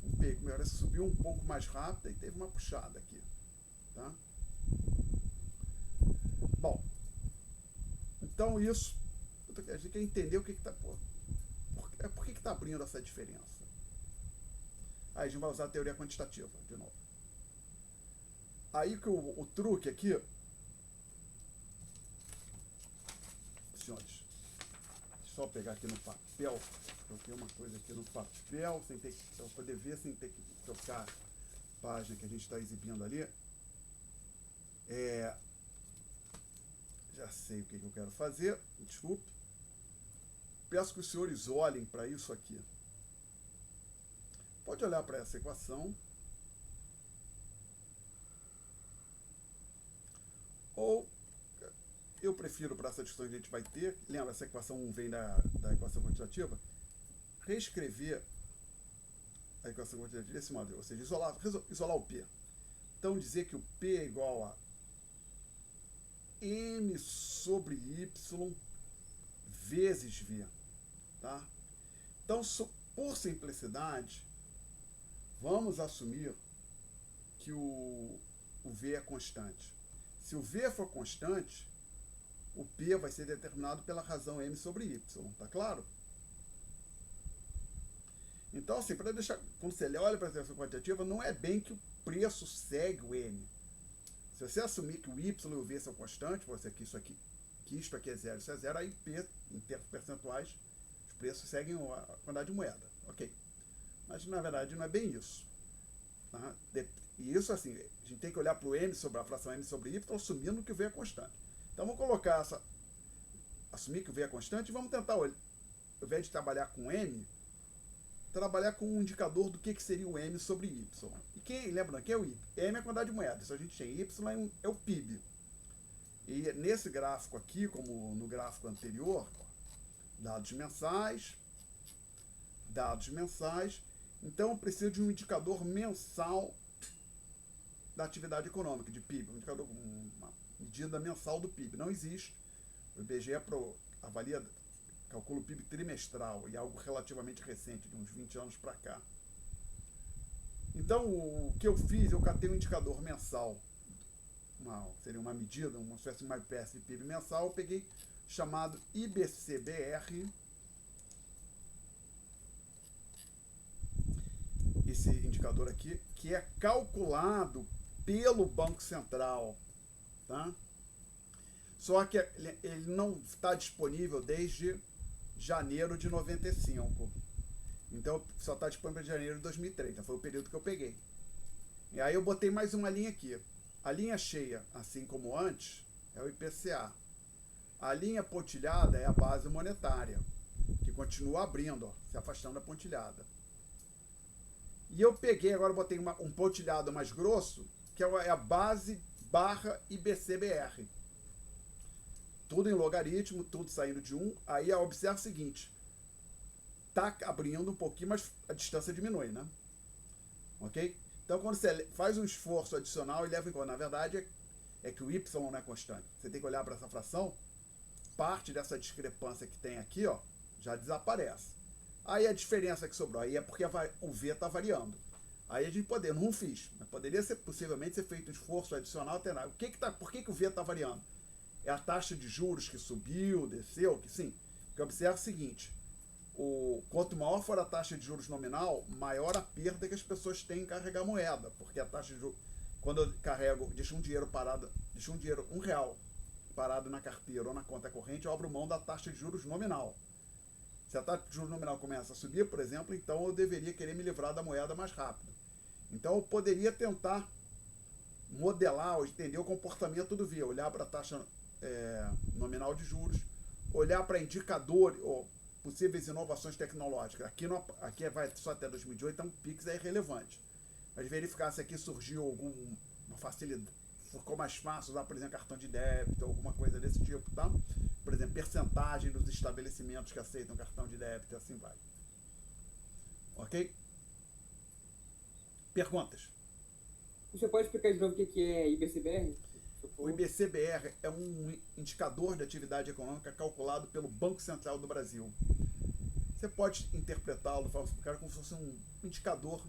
o mercado subiu um pouco mais rápido e teve uma puxada aqui, tá? Bom, então isso, a gente quer entender o que está... Por que está abrindo essa diferença? Aí a gente vai usar a teoria quantitativa, de novo. Aí que o truque aqui, senhores, só pegar aqui no papel, eu tenho uma coisa aqui no papel, sem ter que, para poder ver, sem ter que trocar a página que a gente está exibindo ali. Já sei o que eu quero fazer, desculpe. Peço que os senhores olhem para isso aqui. Pode olhar para essa equação. Ou eu prefiro, para essa discussão que a gente vai ter, lembra, essa equação 1 vem da equação quantitativa, reescrever a equação quantitativa desse modo, ou seja, isolar o P. Então, dizer que o P é igual a M sobre Y vezes V. Tá? Então, por simplicidade, vamos assumir que o V é constante. Se o V for constante, o P vai ser determinado pela razão M sobre Y. Tá claro? Então, assim, para deixar, quando você olha para a equação quantitativa, não é bem que o preço segue o M. Se você assumir que o Y e o V são constantes, você que isto aqui é zero, isso é zero, aí P, em termos percentuais, os preços seguem a quantidade de moeda. Ok. Mas, na verdade, não é bem isso. Tá? E isso, assim, a gente tem que olhar para o M sobre a fração M sobre Y, assumindo que o V é constante. Então, vamos colocar assumir que o V é constante e vamos tentar, ao invés de trabalhar com M, trabalhar com um indicador do que seria o M sobre Y. E quem lembra que é o I? M é a quantidade de moedas. Isso a gente tem. Y é o PIB. E nesse gráfico aqui, como no gráfico anterior, dados mensais. Então, eu preciso de um indicador mensal da atividade econômica, de PIB. Uma medida mensal do PIB. Não existe. O IBGE calcula o PIB trimestral, e algo relativamente recente, de uns 20 anos para cá. Então, o que eu fiz, eu catei um indicador mensal, seria uma medida, uma espécie de uma espécie de PIB mensal, eu peguei chamado IBCBR, esse indicador aqui, que é calculado pelo Banco Central, tá? Só que ele não está disponível desde janeiro de 95. Então, só está disponível em janeiro de 2003. Foi o período que eu peguei. E aí eu botei mais uma linha aqui. A linha cheia, assim como antes, é o IPCA. A linha pontilhada é a base monetária, que continua abrindo, ó, se afastando da pontilhada. E eu peguei, agora botei um pontilhado mais grosso, que é a base barra IBCBR. Tudo em logaritmo, tudo saindo de 1. Aí observa o seguinte. Está abrindo um pouquinho, mas a distância diminui, né? Ok? Então, quando você faz um esforço adicional e leva em conta, na verdade, é que o Y não é constante. Você tem que olhar para essa fração, parte dessa discrepância que tem aqui, ó, já desaparece. Aí a diferença que sobrou, aí é porque o V está variando. Aí a gente não fiz, mas poderia possivelmente ser feito um esforço adicional. Por que o V está variando? É a taxa de juros que subiu, desceu, que sim. Porque observa o seguinte, quanto maior for a taxa de juros nominal, maior a perda que as pessoas têm em carregar moeda. Porque a taxa de juros, quando eu carrego, deixo um dinheiro R$1 parado na carteira ou na conta corrente, eu abro mão da taxa de juros nominal. Se a taxa de juros nominal começa a subir, por exemplo, então eu deveria querer me livrar da moeda mais rápido. Então eu poderia tentar modelar ou entender o comportamento do V, olhar para a taxa nominal de juros, olhar para indicadores ou possíveis inovações tecnológicas. Aqui vai só até 2018, então o PIX é irrelevante. Mas verificar se aqui surgiu alguma facilidade, ficou mais fácil usar, por exemplo, cartão de débito, alguma coisa desse tipo, tá? Por exemplo, percentagem dos estabelecimentos que aceitam cartão de débito e assim vai. Ok? Perguntas? Você pode explicar de novo o que é IBCBR? O IBCBR é um indicador de atividade econômica calculado pelo Banco Central do Brasil. Você pode interpretá-lo, explicar como se fosse um indicador,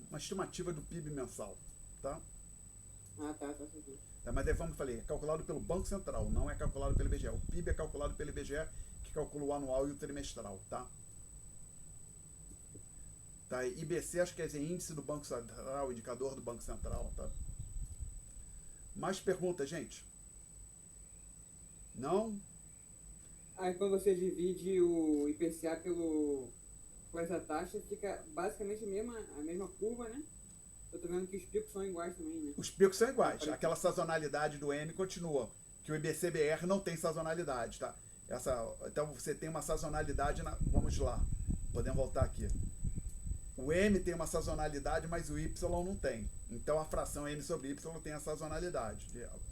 uma estimativa do PIB mensal, tá? Tá. Mas como eu falei, é calculado pelo Banco Central, não é calculado pelo IBGE. O PIB é calculado pelo IBGE, que calcula o anual e o trimestral, tá? Tá, IBC acho que é índice do Banco Central, indicador do Banco Central, tá? Mais perguntas, gente? Não? Aí quando você divide o IPCA por essa taxa, fica basicamente a mesma curva, né? Eu tô vendo que os picos são iguais também, né? Os picos são iguais. Aquela sazonalidade do M continua. Que o IBCBR não tem sazonalidade, tá? Então você tem uma sazonalidade vamos lá. Podemos voltar aqui. O M tem uma sazonalidade, mas o Y não tem. Então a fração M sobre Y tem a sazonalidade.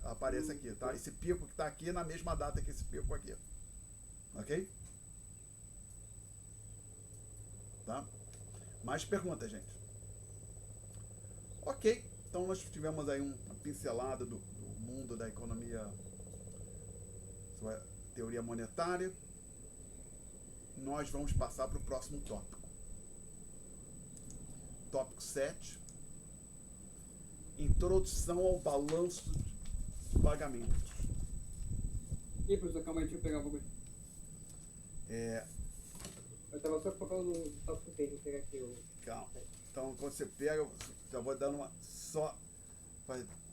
Aparece aqui, tá? Esse pico que está aqui é na mesma data que esse pico aqui. Ok? Tá? Mais perguntas, gente? Ok, então nós tivemos aí uma pincelada do mundo da economia, sua teoria monetária. Nós vamos passar para o próximo tópico. Tópico 7. Introdução ao balanço de pagamentos. Ih, professor, calma aí, deixa eu pegar o bagulho. É, Eu tava só focando no tópico 6, vou pegar aqui o... calma. Então, quando você pega, eu já vou dando uma só.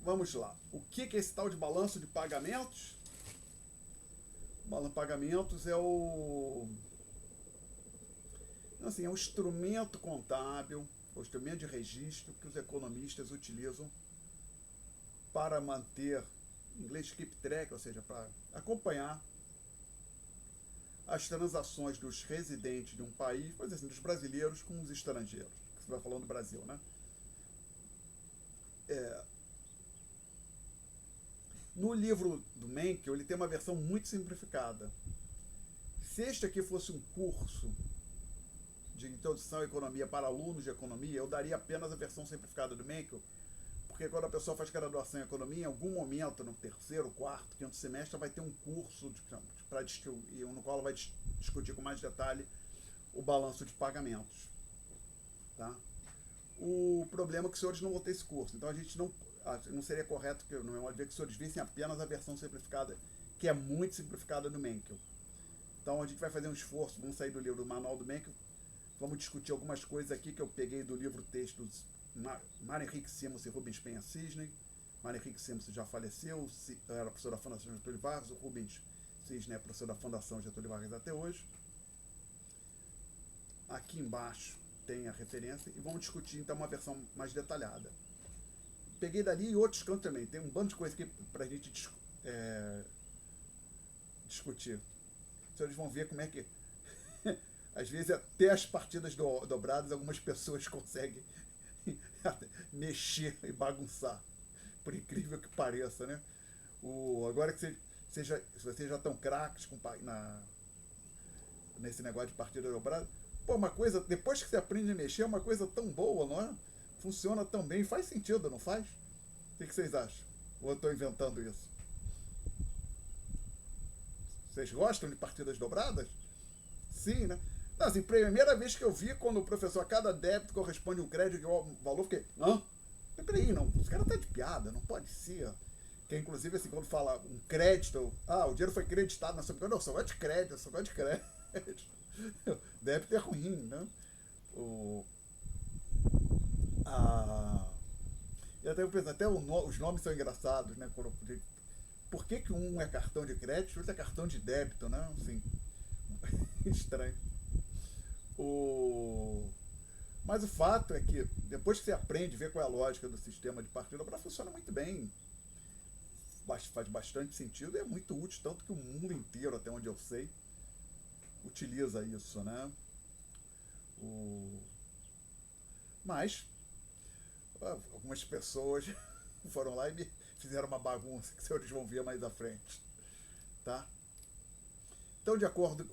Vamos lá. O que é esse tal de balanço de pagamentos? O balanço de pagamentos é assim, é um instrumento contábil, o instrumento de registro que os economistas utilizam para manter, em inglês, keep track, ou seja, para acompanhar as transações dos residentes de um país, por exemplo, dos brasileiros com os estrangeiros, que você vai falando do Brasil, né? No livro do Menkel, ele tem uma versão muito simplificada. Se este aqui fosse um curso de introdução à economia para alunos de economia, eu daria apenas a versão simplificada do Menkel, porque quando a pessoa faz graduação em economia, em algum momento, no terceiro, quarto, quinto semestre, vai ter um curso no qual ela vai discutir com mais detalhe o balanço de pagamentos. Tá? O problema é que os senhores não vão ter esse curso, então a gente não seria correto, que no meu modo de ver, que os senhores vissem apenas a versão simplificada, que é muito simplificada do Menkel. Então a gente vai fazer um esforço, vamos sair do livro do Manual do Menkel, vamos discutir algumas coisas aqui que eu peguei do livro-texto dos Mário Henrique Simons e Rubens Penha Cisne. Mário Henrique Simons já faleceu, era professor da Fundação Getúlio Vargas, o Rubens Cisne é professor da Fundação Getúlio Vargas até hoje. Aqui embaixo tem a referência e vamos discutir então uma versão mais detalhada. Peguei dali e outros cantos também, tem um bando de coisa aqui para a gente discutir. Os senhores vão ver como é que às vezes até as partidas dobradas algumas pessoas conseguem mexer e bagunçar, por incrível que pareça, né? Agora que vocês já estão craques nesse negócio de partida dobrada, pô, uma coisa, depois que você aprende a mexer, é uma coisa tão boa, não é? Funciona tão bem, faz sentido, não faz? O que vocês acham? Ou eu estou inventando isso? Vocês gostam de partidas dobradas? Sim, né? Não, assim, primeira vez que eu vi, quando o professor, a cada débito corresponde um crédito igual ao valor, fiquei, hã? Peraí, não, esse cara tá de piada, não pode ser. Que inclusive, assim, quando fala um crédito, o dinheiro foi creditado na sua conta, não, só gosto de crédito, só gosto de crédito. Débito é ruim, né? Eu até penso, até os nomes são engraçados, né? Por que um é cartão de crédito e outro é cartão de débito, né? Assim, estranho. Mas o fato é que depois que você aprende a ver qual é a lógica do sistema de partida, para funciona muito bem. Faz bastante sentido e é muito útil, tanto que o mundo inteiro, até onde eu sei, utiliza isso, né? Mas algumas pessoas foram lá e me fizeram uma bagunça que vocês vão ver mais à frente, tá? Então, então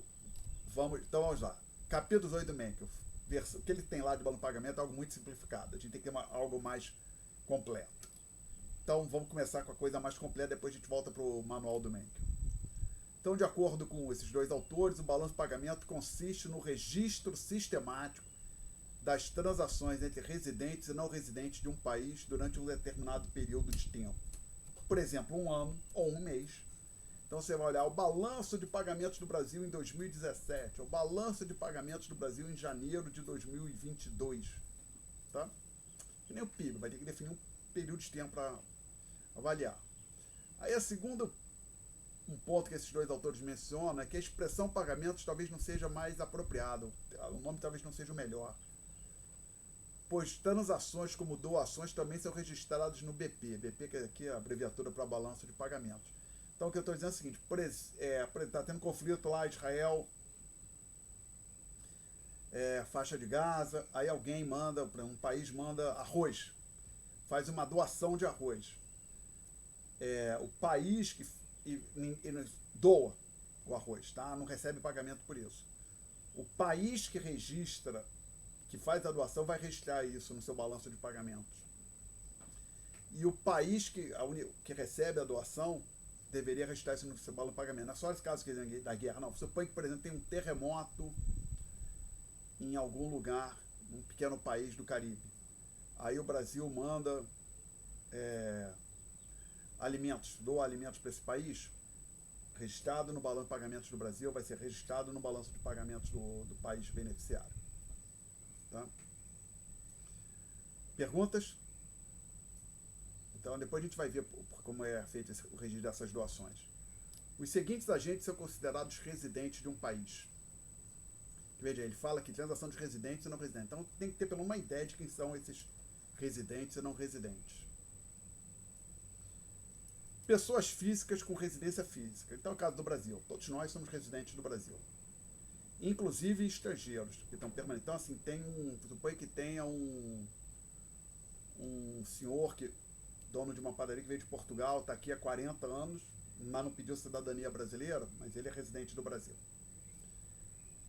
vamos lá. Capítulo 8 do Menkel. O que ele tem lá de balanço de pagamento é algo muito simplificado. A gente tem que ter algo mais completo. Então vamos começar com a coisa mais completa, depois a gente volta para o manual do Menkel. Então, de acordo com esses dois autores, o balanço de pagamento consiste no registro sistemático das transações entre residentes e não residentes de um país durante um determinado período de tempo. Por exemplo, um ano ou um mês. Então você vai olhar o balanço de pagamentos do Brasil em 2017, o balanço de pagamentos do Brasil em janeiro de 2022. Tá? Que nem o PIB, vai ter que definir um período de tempo para avaliar. Aí a segunda, um ponto que esses dois autores mencionam é que a expressão pagamentos talvez não seja mais apropriado, o nome talvez não seja o melhor, pois transações como doações também são registradas no BP. BP que aqui é a abreviatura para balanço de pagamentos. Então o que eu estou dizendo é o seguinte, está tendo conflito lá, Israel, faixa de Gaza, aí alguém manda, um país manda arroz, faz uma doação de arroz. O país que doa o arroz, tá? Não recebe pagamento por isso. O país que registra que faz a doação vai registrar isso no seu balanço de pagamentos. E o país que recebe a doação deveria registrar isso no seu balanço de pagamento. Não é só esse caso da guerra, não. Suponha que, por exemplo, tem um terremoto em algum lugar, num pequeno país do Caribe. Aí o Brasil manda doa alimentos para esse país, registrado no balanço de pagamentos do Brasil, vai ser registrado no balanço de pagamentos do país beneficiário. Tá? Perguntas? Então, depois a gente vai ver como é feito o registro dessas doações. Os seguintes agentes são considerados residentes de um país. Veja, ele fala que transação de residentes e não residentes. Então, tem que ter pelo menos uma ideia de quem são esses residentes e não residentes. Pessoas físicas com residência física. Então, é o caso do Brasil. Todos nós somos residentes do Brasil. Inclusive estrangeiros que estão permanentes. Então, assim, supõe que tenha um senhor dono de uma padaria que veio de Portugal, está aqui há 40 anos, mas não pediu cidadania brasileira, mas ele é residente do Brasil.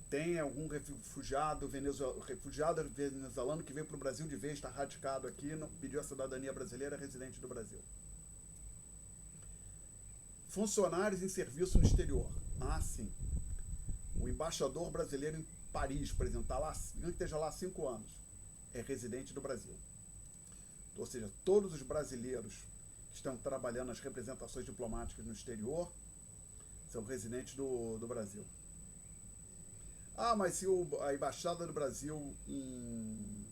Tem algum refugiado venezuelano que veio para o Brasil de vez, está radicado aqui, não pediu a cidadania brasileira, é residente do Brasil. Funcionários em serviço no exterior. Ah, sim. O embaixador brasileiro em Paris, por exemplo, está lá, que esteja lá há 5 anos, é residente do Brasil. Ou seja, todos os brasileiros que estão trabalhando nas representações diplomáticas no exterior são residentes do Brasil. Ah, mas se a embaixada do Brasil em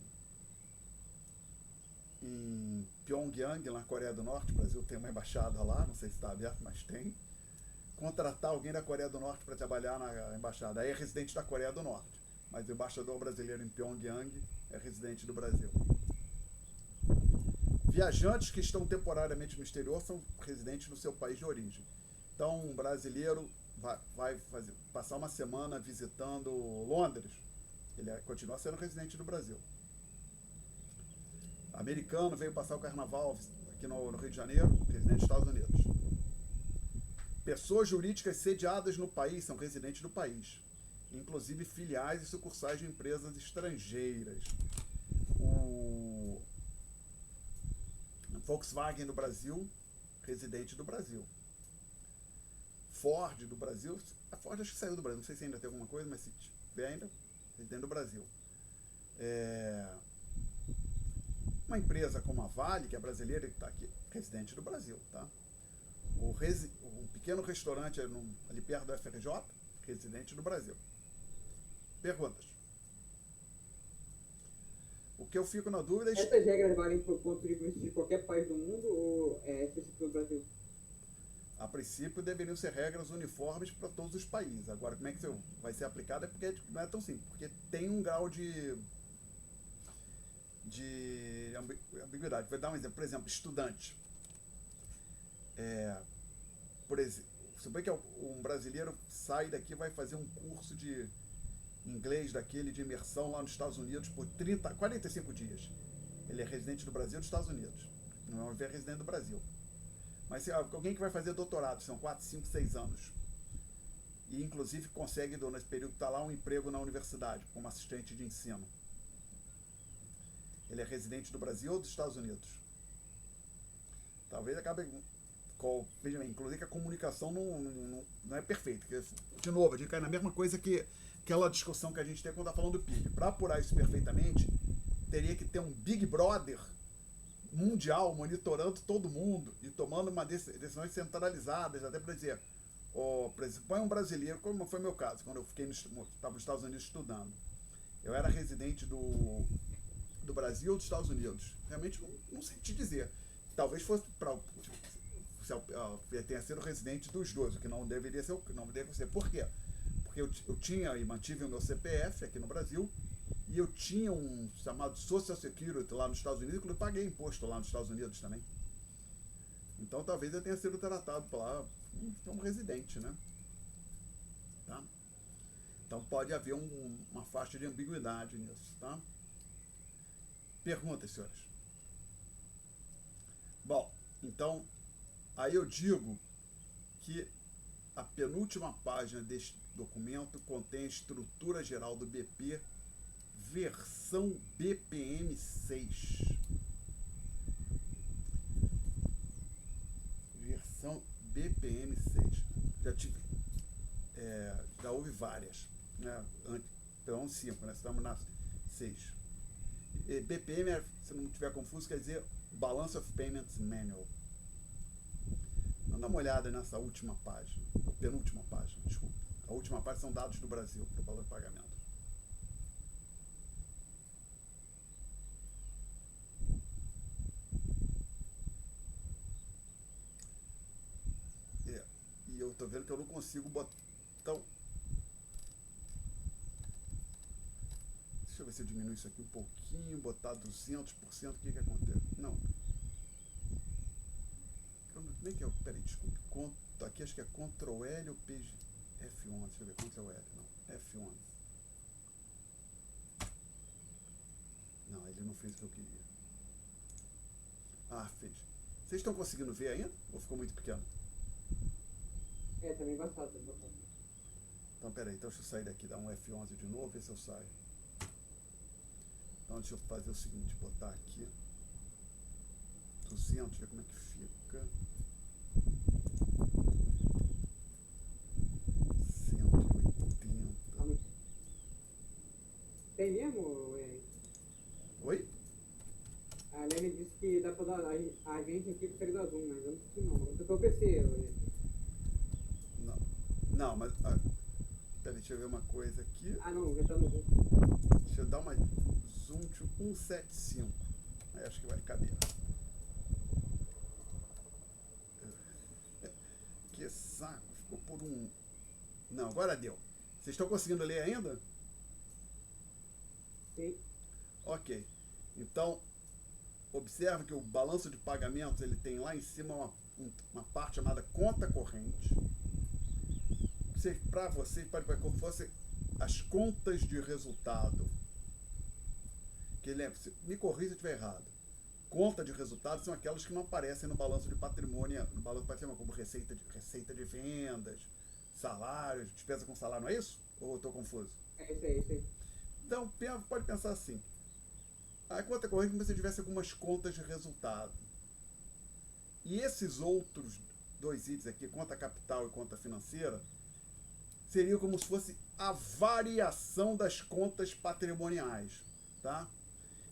Pyongyang, na Coreia do Norte, o Brasil tem uma embaixada lá, não sei se está aberto, mas tem, contratar alguém da Coreia do Norte para trabalhar na embaixada, aí é residente da Coreia do Norte, mas o embaixador brasileiro em Pyongyang é residente do Brasil. Viajantes que estão temporariamente no exterior são residentes do seu país de origem. Então, um brasileiro vai passar uma semana visitando Londres, ele continua sendo residente do Brasil. Americano veio passar o carnaval aqui no Rio de Janeiro, residente dos Estados Unidos. Pessoas jurídicas sediadas no país são residentes do país, inclusive filiais e sucursais de empresas estrangeiras. O Volkswagen do Brasil, residente do Brasil. Ford do Brasil, a Ford acho que saiu do Brasil, não sei se ainda tem alguma coisa, mas se tiver ainda, residente do Brasil. Uma empresa como a Vale, que é brasileira e está aqui, residente do Brasil, tá? Um pequeno restaurante ali perto do FRJ, residente do Brasil. Perguntas? O que eu fico na dúvida é... Essas regras valem por ponto de vista de qualquer país do mundo ou é específico do Brasil? A princípio deveriam ser regras uniformes para todos os países. Agora, como é que vai ser aplicado é porque não é tão simples, porque tem um grau de ambiguidade. Vou dar um exemplo. Por exemplo, estudante. Por exemplo, supõe que um brasileiro sai daqui e vai fazer um curso de inglês daquele de imersão lá nos Estados Unidos por 45 dias. Ele é residente do Brasil e dos Estados Unidos. Não é residente do Brasil. Mas se alguém que vai fazer doutorado, são 4, 5, 6 anos, e inclusive consegue, nesse período que está lá, um emprego na universidade, como assistente de ensino. Ele é residente do Brasil ou dos Estados Unidos? Talvez acabe... Veja bem, inclusive que a comunicação não é perfeita. De novo, a gente cai na mesma coisa que aquela discussão que a gente tem quando está falando do PIB. Para apurar isso perfeitamente, teria que ter um Big Brother mundial monitorando todo mundo e tomando decisões centralizadas, até para dizer, por exemplo, põe um brasileiro, como foi meu caso, quando eu estava nos Estados Unidos estudando. Eu era residente do Brasil ou dos Estados Unidos. Realmente não sei te dizer. Talvez fosse tenha sido residente dos dois, o que não deveria ser. Por quê? Porque eu tinha e mantive o meu CPF aqui no Brasil e eu tinha um chamado Social Security lá nos Estados Unidos, que eu paguei imposto lá nos Estados Unidos também. Então talvez eu tenha sido tratado por lá como residente, né? Tá? Então pode haver uma faixa de ambiguidade nisso, tá? Perguntas, senhores? Bom, então, aí eu digo que a penúltima página deste documento contém a estrutura geral do BP versão BPM 6. Versão BPM 6. Já tive. Já houve várias. Né? Pelo menos 5, né? Estamos na 6. BPM, se não estiver confuso, quer dizer Balance of Payments Manual. Vamos dar uma olhada nessa última página. Penúltima página, desculpa. A última página são dados do Brasil para o valor de pagamento. E eu estou vendo que eu não consigo botar. Então, deixa eu ver se eu diminuo isso aqui um pouquinho, botar 200%, o que acontece? Não. Nem que eu. Peraí, desculpe. Aqui acho que é Ctrl L ou Page F11. Deixa eu ver, Ctrl L, não. F11. Não, ele não fez o que eu queria. Ah, fez. Vocês estão conseguindo ver ainda? Ou ficou muito pequeno? Tá meio embaçado, Então, peraí, então deixa eu sair daqui, dar um F11 de novo, ver se eu saio. Então, deixa eu fazer o seguinte, botar aqui 200, ver como é que fica. 180. Tem mesmo, Oi? A Lene disse que dá pra dar a gente aqui consegue dar zoom, mas eu não sei não. Eu tô com o PC, Não, mas. Peraí, deixa eu ver uma coisa aqui. não, já tá no zoom. Deixa eu dar uma zoom to 175. Aí acho que vai caber. Que saco, ficou por um. Não, agora deu. Vocês estão conseguindo ler ainda? Sim. Ok. Então, observe que o balanço de pagamentos ele tem lá em cima uma parte chamada conta corrente. Para vocês, pode como se fosse as contas de resultado. Que lembre-se, me corrija se eu estiver errado. Conta de resultado são aquelas que não aparecem no balanço de patrimônio, no balanço de patrimônio, como receita de vendas, salários, despesa com salário, não é isso? Ou eu estou confuso? É isso aí. Então, pode pensar assim. A conta corrente é como se tivesse algumas contas de resultado. E esses outros dois itens aqui, conta capital e conta financeira, seria como se fosse a variação das contas patrimoniais, tá?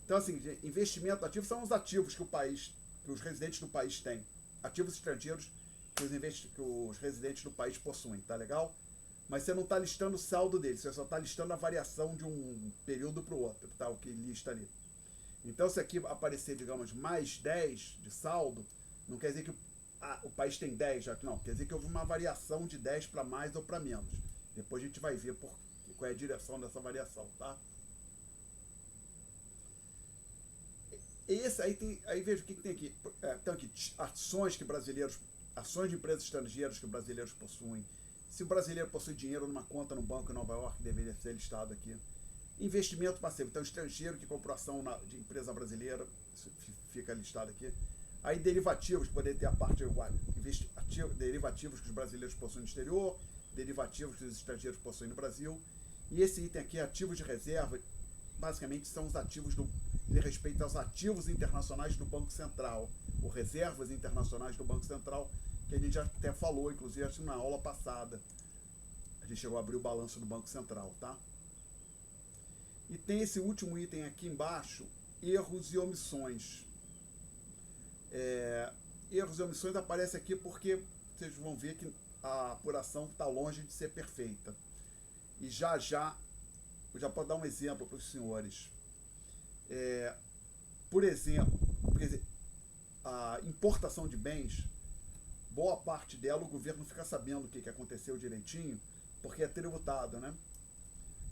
Então, assim, investimento ativo são os ativos que os residentes do país têm. Ativos estrangeiros que os residentes do país possuem, tá legal? Mas você não está listando o saldo deles, você só está listando a variação de um período para o outro, tá? O que lista ali. Então, se aqui aparecer, digamos, mais 10 de saldo, não quer dizer que o país tem 10, já que não. Quer dizer que houve uma variação de 10 para mais ou para menos. Depois a gente vai ver qual é a direção dessa variação, tá? Esse aí veja o que tem aqui. Tem aqui ações de empresas estrangeiras que brasileiros possuem. Se o brasileiro possui dinheiro numa conta no banco em Nova York, deveria ser listado aqui. Investimento passivo, então estrangeiro que comprou ação de empresa brasileira, isso fica listado aqui. Aí derivativos, que poderiam ter a parte derivativos que os brasileiros possuem no exterior, derivativos que os estrangeiros possuem no Brasil. E esse item aqui, ativos de reserva, basicamente são os ativos de respeito aos ativos internacionais do Banco Central, ou reservas internacionais do Banco Central, que a gente já até falou, inclusive acho que na aula passada. A gente chegou a abrir o balanço do Banco Central, tá? E tem esse último item aqui embaixo, erros e omissões. Erros e omissões aparecem aqui porque vocês vão ver que a apuração está longe de ser perfeita. E eu já posso dar um exemplo para os senhores. Por exemplo, a importação de bens, boa parte dela o governo não fica sabendo o que aconteceu direitinho, porque é tributado, né?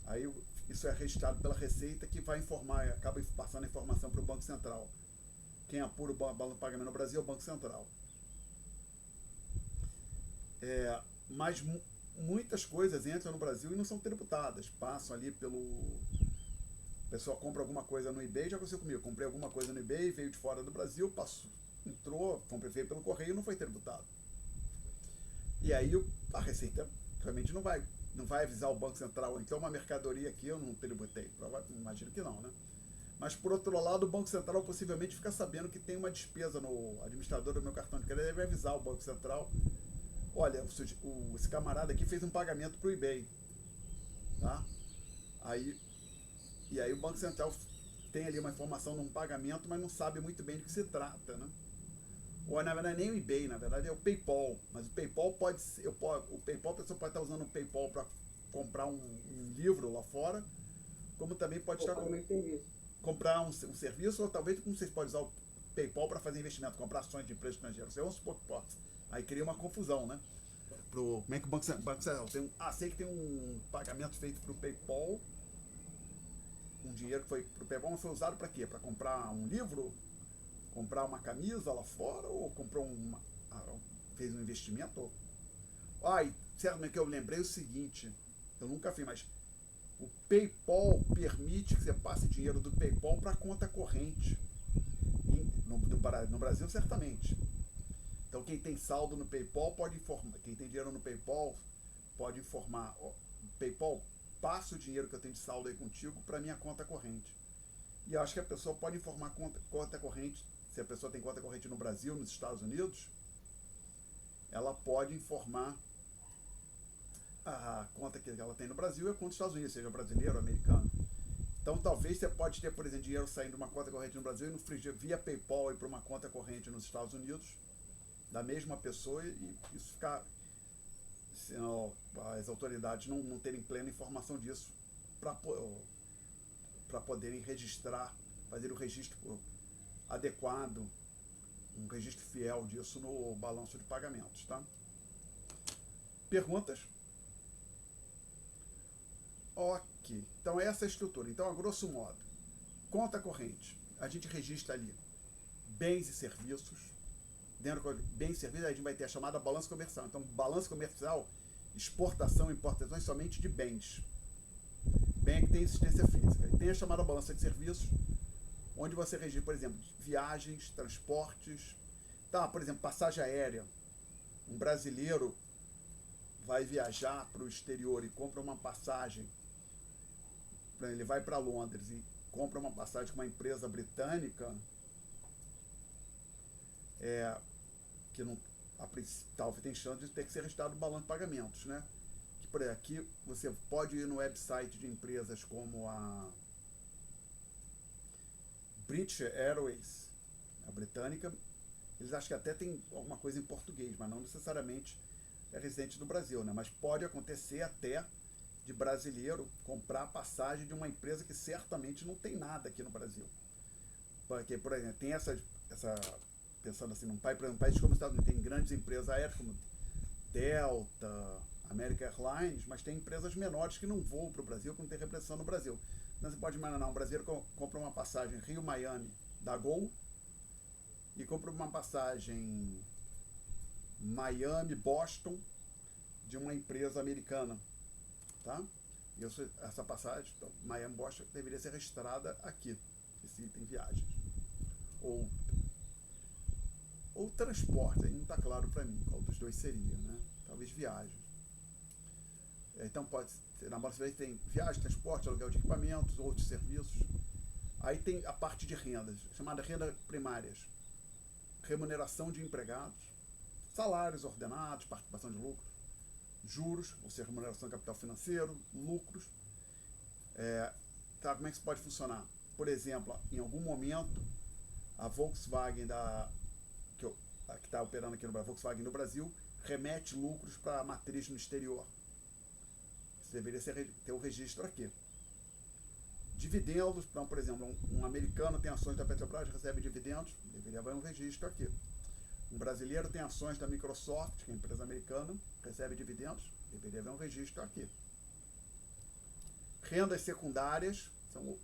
Aí isso é registrado pela Receita, que vai informar, acaba passando a informação para o Banco Central. Quem apura o balanço de pagamento no Brasil é o Banco Central. Mas muitas coisas entram no Brasil e não são tributadas, passam ali pelo... A pessoa compra alguma coisa no eBay, já aconteceu comigo, comprei alguma coisa no eBay, veio de fora do Brasil, entrou, veio pelo correio e não foi tributado. E aí a Receita realmente não vai não vai avisar o Banco Central, então uma mercadoria que eu não tributei, imagino que não, né? Mas, por outro lado, o Banco Central possivelmente fica sabendo que tem uma despesa no administrador do meu cartão de crédito, ele vai avisar o Banco Central, olha, esse camarada aqui fez um pagamento para o eBay, tá? Aí, e aí o Banco Central tem ali uma informação num pagamento, mas não sabe muito bem do que se trata, né? Ou na verdade nem o eBay, na verdade é o PayPal, mas o PayPal pode ser, o PayPal a pessoa pode estar usando o PayPal para comprar um livro lá fora, como também pode estar comprar um serviço, ou talvez como vocês podem usar o PayPal para fazer investimento, comprar ações de empresas estrangeiras. Vamos supor que pode. Aí cria uma confusão, né? Como é que o Banco Central tem sei que tem um pagamento feito para o PayPal, um dinheiro que foi para o PayPal, mas foi usado para quê? Para comprar um livro? Comprar uma camisa lá fora? Ou comprou fez um investimento? Certamente que eu lembrei o seguinte, eu nunca fiz, mas o PayPal permite que você passe dinheiro do PayPal para conta corrente. No Brasil, certamente. Então, quem tem saldo no PayPal pode informar. Quem tem dinheiro no PayPal pode informar. PayPal, passa o dinheiro que eu tenho de saldo aí contigo para minha conta corrente. E eu acho que a pessoa pode informar conta corrente. Se a pessoa tem conta corrente no Brasil, nos Estados Unidos, ela pode informar a conta que ela tem no Brasil e a conta dos Estados Unidos, seja brasileiro ou americano. Então, talvez você pode ter, por exemplo, dinheiro saindo de uma conta corrente no Brasil e no via PayPal e para uma conta corrente nos Estados Unidos, da mesma pessoa, e isso ficar, senão as autoridades não terem plena informação disso para poderem registrar, fazer o registro adequado, um registro fiel disso no balanço de pagamentos, tá? Perguntas? Ok, então essa é a estrutura. Então, a grosso modo, conta corrente, a gente registra ali bens e serviços. Dentro de bens e serviços, a gente vai ter a chamada balança comercial. Então, balança comercial, exportação e importações somente de bens. Bem que tem existência física. E tem a chamada balança de serviços, onde você registra, por exemplo, viagens, transportes. Tá, por exemplo, passagem aérea. Um brasileiro vai viajar para o exterior e compra uma passagem. Ele vai para Londres e compra uma passagem com uma empresa britânica, que não, talvez tem chance de ter que ser registrado no balanço de pagamentos, né? Que por aqui você pode ir no website de empresas como a British Airways, a britânica. Eles acham que até tem alguma coisa em português, mas não necessariamente é residente do Brasil, né? Mas pode acontecer até de brasileiro comprar passagem de uma empresa que certamente não tem nada aqui no Brasil. Porque, por exemplo, tem essa pensando assim, num país como os Estados Unidos, tem grandes empresas aéreas como Delta, American Airlines, mas tem empresas menores que não voam para o Brasil, que não tem representação no Brasil. Então você pode imaginar, um brasileiro compra uma passagem Rio-Miami da Gol e compra uma passagem Miami-Boston de uma empresa americana, tá? E essa passagem, então, Miami-Boston, deveria ser registrada aqui, esse item viagens. Ou transporte, aí não está claro para mim qual dos dois seria, né? Talvez viagens. Então pode ser, na bolsa tem viagem, transporte, aluguel de equipamentos, outros serviços. Aí tem a parte de rendas, chamada renda primárias. Remuneração de empregados, salários ordenados, participação de lucros, juros, ou seja, remuneração de capital financeiro, lucros. Como é que isso pode funcionar? Por exemplo, em algum momento, a Volkswagen que está operando aqui no Brasil, Volkswagen no Brasil, remete lucros para a matriz no exterior. Isso deveria ter um registro aqui. Dividendos, então, por exemplo, um americano tem ações da Petrobras, recebe dividendos, deveria haver um registro aqui. Um brasileiro tem ações da Microsoft, que é uma empresa americana, recebe dividendos, deveria haver um registro aqui. Rendas secundárias são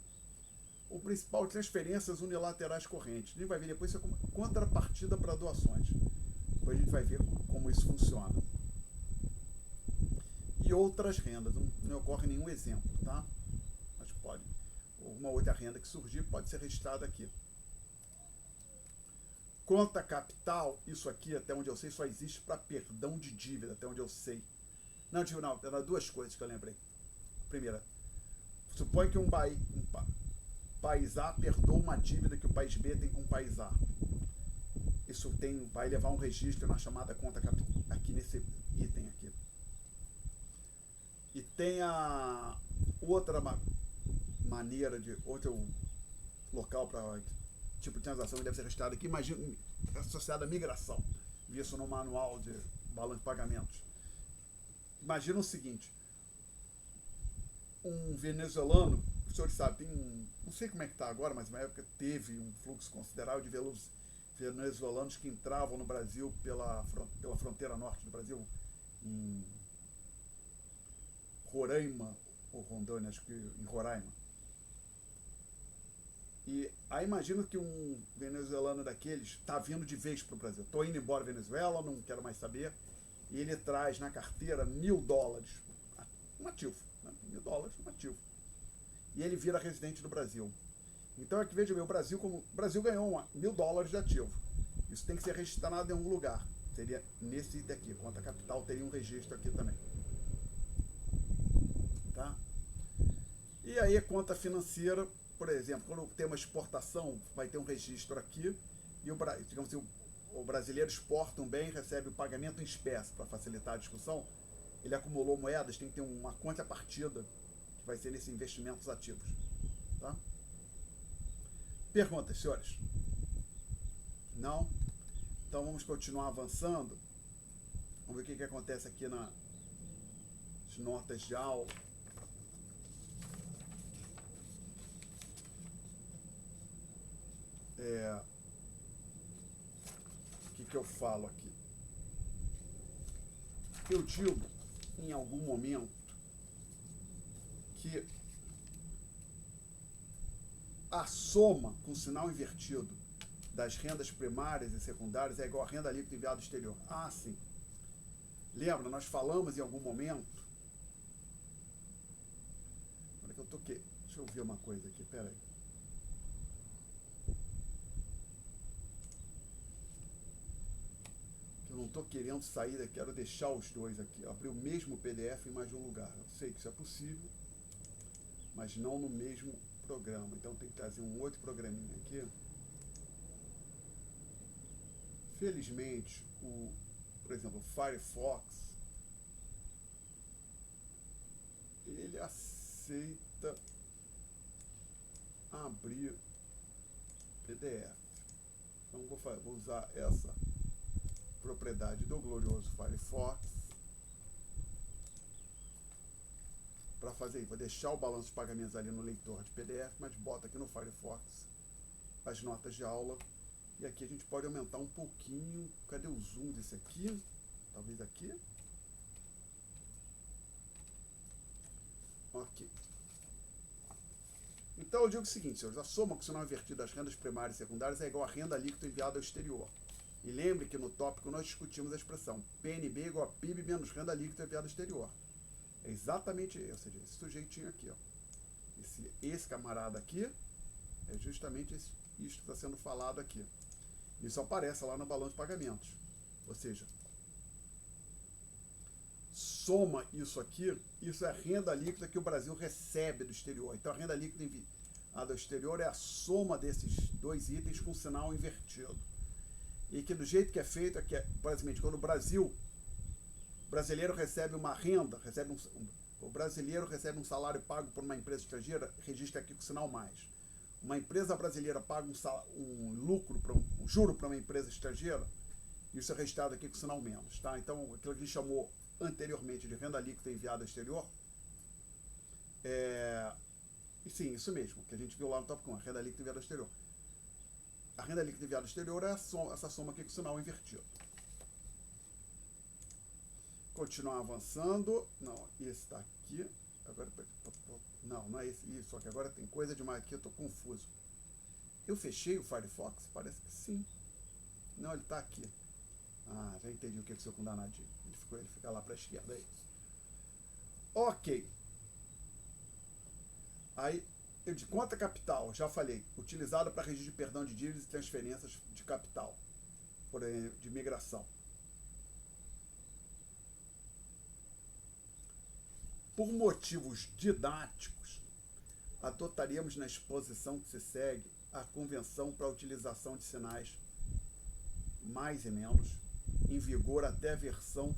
o principal, transferências unilaterais correntes. A gente vai ver depois isso é como contrapartida para doações. Depois a gente vai ver como isso funciona. E outras rendas, não ocorre nenhum exemplo, tá? Mas pode. Alguma outra renda que surgir pode ser registrada aqui. Conta capital, isso aqui, até onde eu sei, só existe para perdão de dívida, até onde eu sei. Não, tipo, não, eram duas coisas que eu lembrei. Primeira, supõe que país A perdoa uma dívida que o país B tem com o país A. Isso vai levar um registro na chamada conta aqui nesse item aqui. E tem a outra maneira de outro local para tipo de transação que deve ser registrado aqui, imagina, associada à migração. Vi isso no manual de balanço de pagamentos. Imagina o seguinte: um venezuelano, os senhores sabem, não sei como é que está agora, mas na época teve um fluxo considerável de venezuelanos que entravam no Brasil pela fronteira norte do Brasil, em Roraima, ou Rondônia, acho que em Roraima. E aí imagina que um venezuelano daqueles está vindo de vez para o Brasil. Estou indo embora da Venezuela, não quero mais saber. E ele traz na carteira $1.000, um ativo, né? $1.000, um ativo. E ele vira residente do Brasil. Então é que veja bem, o Brasil ganhou $1.000 de ativo. Isso tem que ser registrado em algum lugar. Seria nesse item aqui, conta capital teria um registro aqui também. Tá? E aí a conta financeira, por exemplo, quando tem uma exportação, vai ter um registro aqui, e digamos assim, o brasileiro exporta um bem, recebe o pagamento em espécie, para facilitar a discussão. Ele acumulou moedas, tem que ter uma contrapartida, que vai ser nesses investimentos ativos. Tá? Perguntas, senhores? Não? Então vamos continuar avançando. Vamos ver o que acontece aqui nas notas de aula. O que eu falo aqui? Eu digo, em algum momento, que a soma com sinal invertido das rendas primárias e secundárias é igual à renda líquida enviada ao exterior. Ah, sim. Lembra, nós falamos em algum momento. Olha que eu toquei. Deixa eu ver uma coisa aqui, peraí. Eu não estou querendo sair daqui, quero deixar os dois aqui. Abrir o mesmo PDF em mais de um lugar. Eu sei que isso é possível, mas não no mesmo programa. Então tem que trazer um outro programinha aqui. Felizmente, por exemplo, o Firefox, ele aceita abrir PDF. Então vou usar essa propriedade do glorioso Firefox para fazer isso. Vou deixar o balanço de pagamentos ali no leitor de PDF, mas bota aqui no Firefox as notas de aula. E aqui a gente pode aumentar um pouquinho. Cadê o zoom desse aqui? Talvez aqui. Ok. Então eu digo o seguinte, senhores, a soma com sinal invertido das rendas primárias e secundárias é igual à renda líquida enviada ao exterior. E lembre que no tópico nós discutimos a expressão PNB igual a PIB menos renda líquida enviada ao exterior. É exatamente, ou seja, esse sujeitinho aqui, ó. Esse camarada aqui é justamente isso que está sendo falado aqui. Isso aparece lá no balanço de pagamentos. Ou seja, soma isso aqui, isso é a renda líquida que o Brasil recebe do exterior. Então a renda líquida enviada ao exterior é a soma desses dois itens com sinal invertido. E que do jeito que é feito, é que, basicamente, quando o brasileiro recebe uma renda, o brasileiro recebe um salário pago por uma empresa estrangeira, registra aqui com sinal mais. Uma empresa brasileira paga um lucro, um juro para uma empresa estrangeira, isso é registrado aqui com sinal menos. Tá? Então, aquilo que a gente chamou anteriormente de renda líquida enviada ao exterior, e sim, isso mesmo, que a gente viu lá no tópico 1, a renda líquida enviada ao exterior. A renda líquida enviada ao exterior é essa soma aqui com sinal invertido. Continuar avançando. Não, esse está aqui. Agora, não é esse. Isso, só que agora tem coisa demais aqui, eu estou confuso. Eu fechei o Firefox? Parece que sim. Não, ele está aqui. Ah, já entendi o que é o seu com danadinho. Ele fica lá para a esquerda, é isso. Ok. Aí, de conta capital, já falei, utilizada para registro de perdão de dívidas e transferências de capital, por exemplo, de migração. por motivos didáticos, adotaríamos na exposição que se segue a convenção para a utilização de sinais mais e menos, em vigor até a versão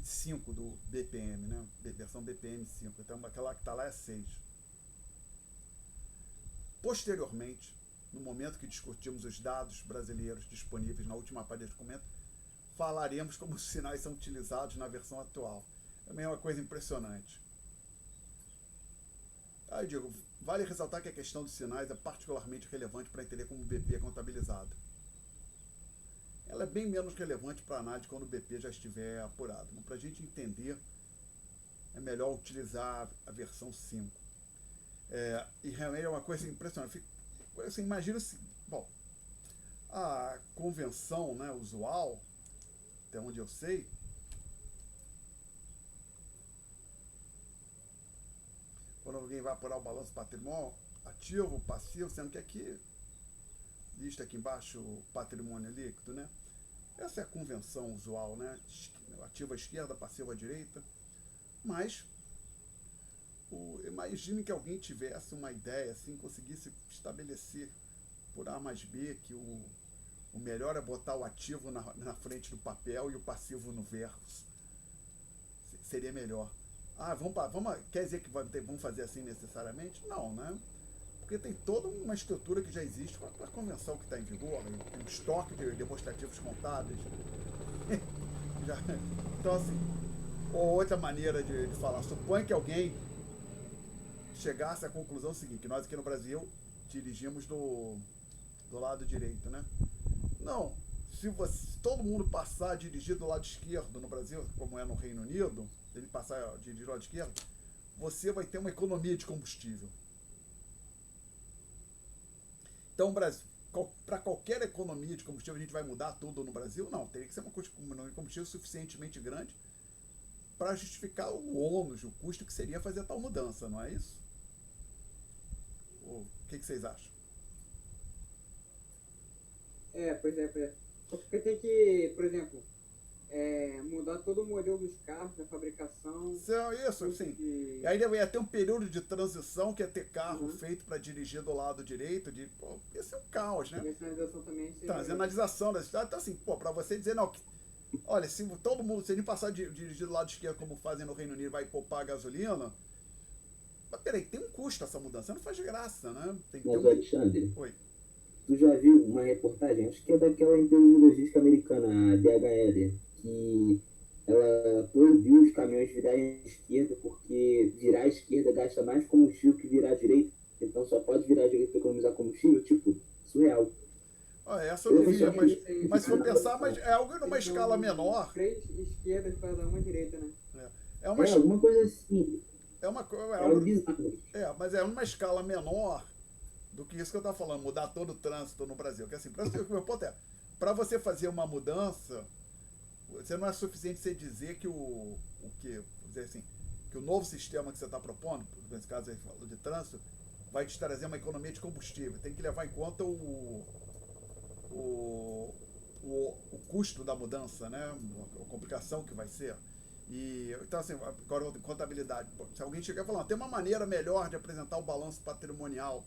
5 do BPM, né? Versão BPM 5. Então, aquela que está lá é 6. Posteriormente, no momento que discutimos os dados brasileiros disponíveis na última página do documento, falaremos como os sinais são utilizados na versão atual. Também é uma coisa impressionante. Aí eu digo, vale ressaltar que a questão dos sinais é particularmente relevante para entender como o BP é contabilizado. Ela é bem menos relevante para a análise quando o BP já estiver apurado. Mas para a gente entender, é melhor utilizar a versão 5. E realmente é uma coisa impressionante. Você imagina assim, bom, a convenção, né, usual, até onde eu sei, quando alguém vai apurar o balanço patrimônio, ativo, passivo, sendo que aqui, lista aqui embaixo, patrimônio líquido, né? Essa é a convenção usual, né? Ativo à esquerda, passivo à direita. Mas, imagine que alguém tivesse uma ideia, assim, conseguisse estabelecer por A mais B que o melhor é botar o ativo na frente do papel e o passivo no verso. Seria melhor. Quer dizer que vamos fazer assim necessariamente? Não, né? Porque tem toda uma estrutura que já existe para a convenção que está em vigor, tem um estoque de demonstrativos contábeis. Então, assim, ou outra maneira de falar, supõe que alguém chegasse à conclusão seguinte, que nós aqui no Brasil dirigimos do lado direito, né? Não, se todo mundo passar a dirigir do lado esquerdo no Brasil, como é no Reino Unido, ele passar a dirigir do lado esquerdo, você vai ter uma economia de combustível. Então, para qualquer economia de combustível, a gente vai mudar tudo no Brasil? Não, teria que ser uma economia de combustível suficientemente grande para justificar o ônus, o custo que seria fazer tal mudança, não é isso? O que vocês acham? Pois é. Porque tem que, por exemplo, mudar todo o modelo dos carros, da fabricação. Isso, sim. E aí ia ter um período de transição que ia ter carro feito para dirigir do lado direito, ia ser um caos, né? Nacionalização também. Nacionalização da cidade. Então, assim, para você dizer, não, olha, se todo mundo, se a gente passar a dirigir do lado esquerdo como fazem no Reino Unido, vai poupar gasolina, mas peraí, tem um custo essa mudança, não faz de graça, né? Mas, Alexandre, Oi. tu já viu uma reportagem, acho que é daquela empresa de logística americana, a DHL, que ela proibiu os caminhões virarem à esquerda porque virar à esquerda gasta mais combustível que virar à direita, então só pode virar à direita para economizar combustível, tipo, surreal. Essa eu não vi, mas se for pensar, mas é algo numa escala menor. 3 esquerdas para dar uma direita, né? Alguma coisa assim. Mas é uma escala menor do que isso que eu estava falando, mudar todo o trânsito no Brasil. Que assim, o meu ponto é, para você fazer uma mudança, você não é suficiente você dizer que que o novo sistema que você está propondo, nesse caso aí falou de trânsito, vai te trazer uma economia de combustível. Tem que levar em conta o custo da mudança, né? A complicação que vai ser. Então, assim, agora contabilidade. Se alguém chegar falando, tem uma maneira melhor de apresentar o balanço patrimonial,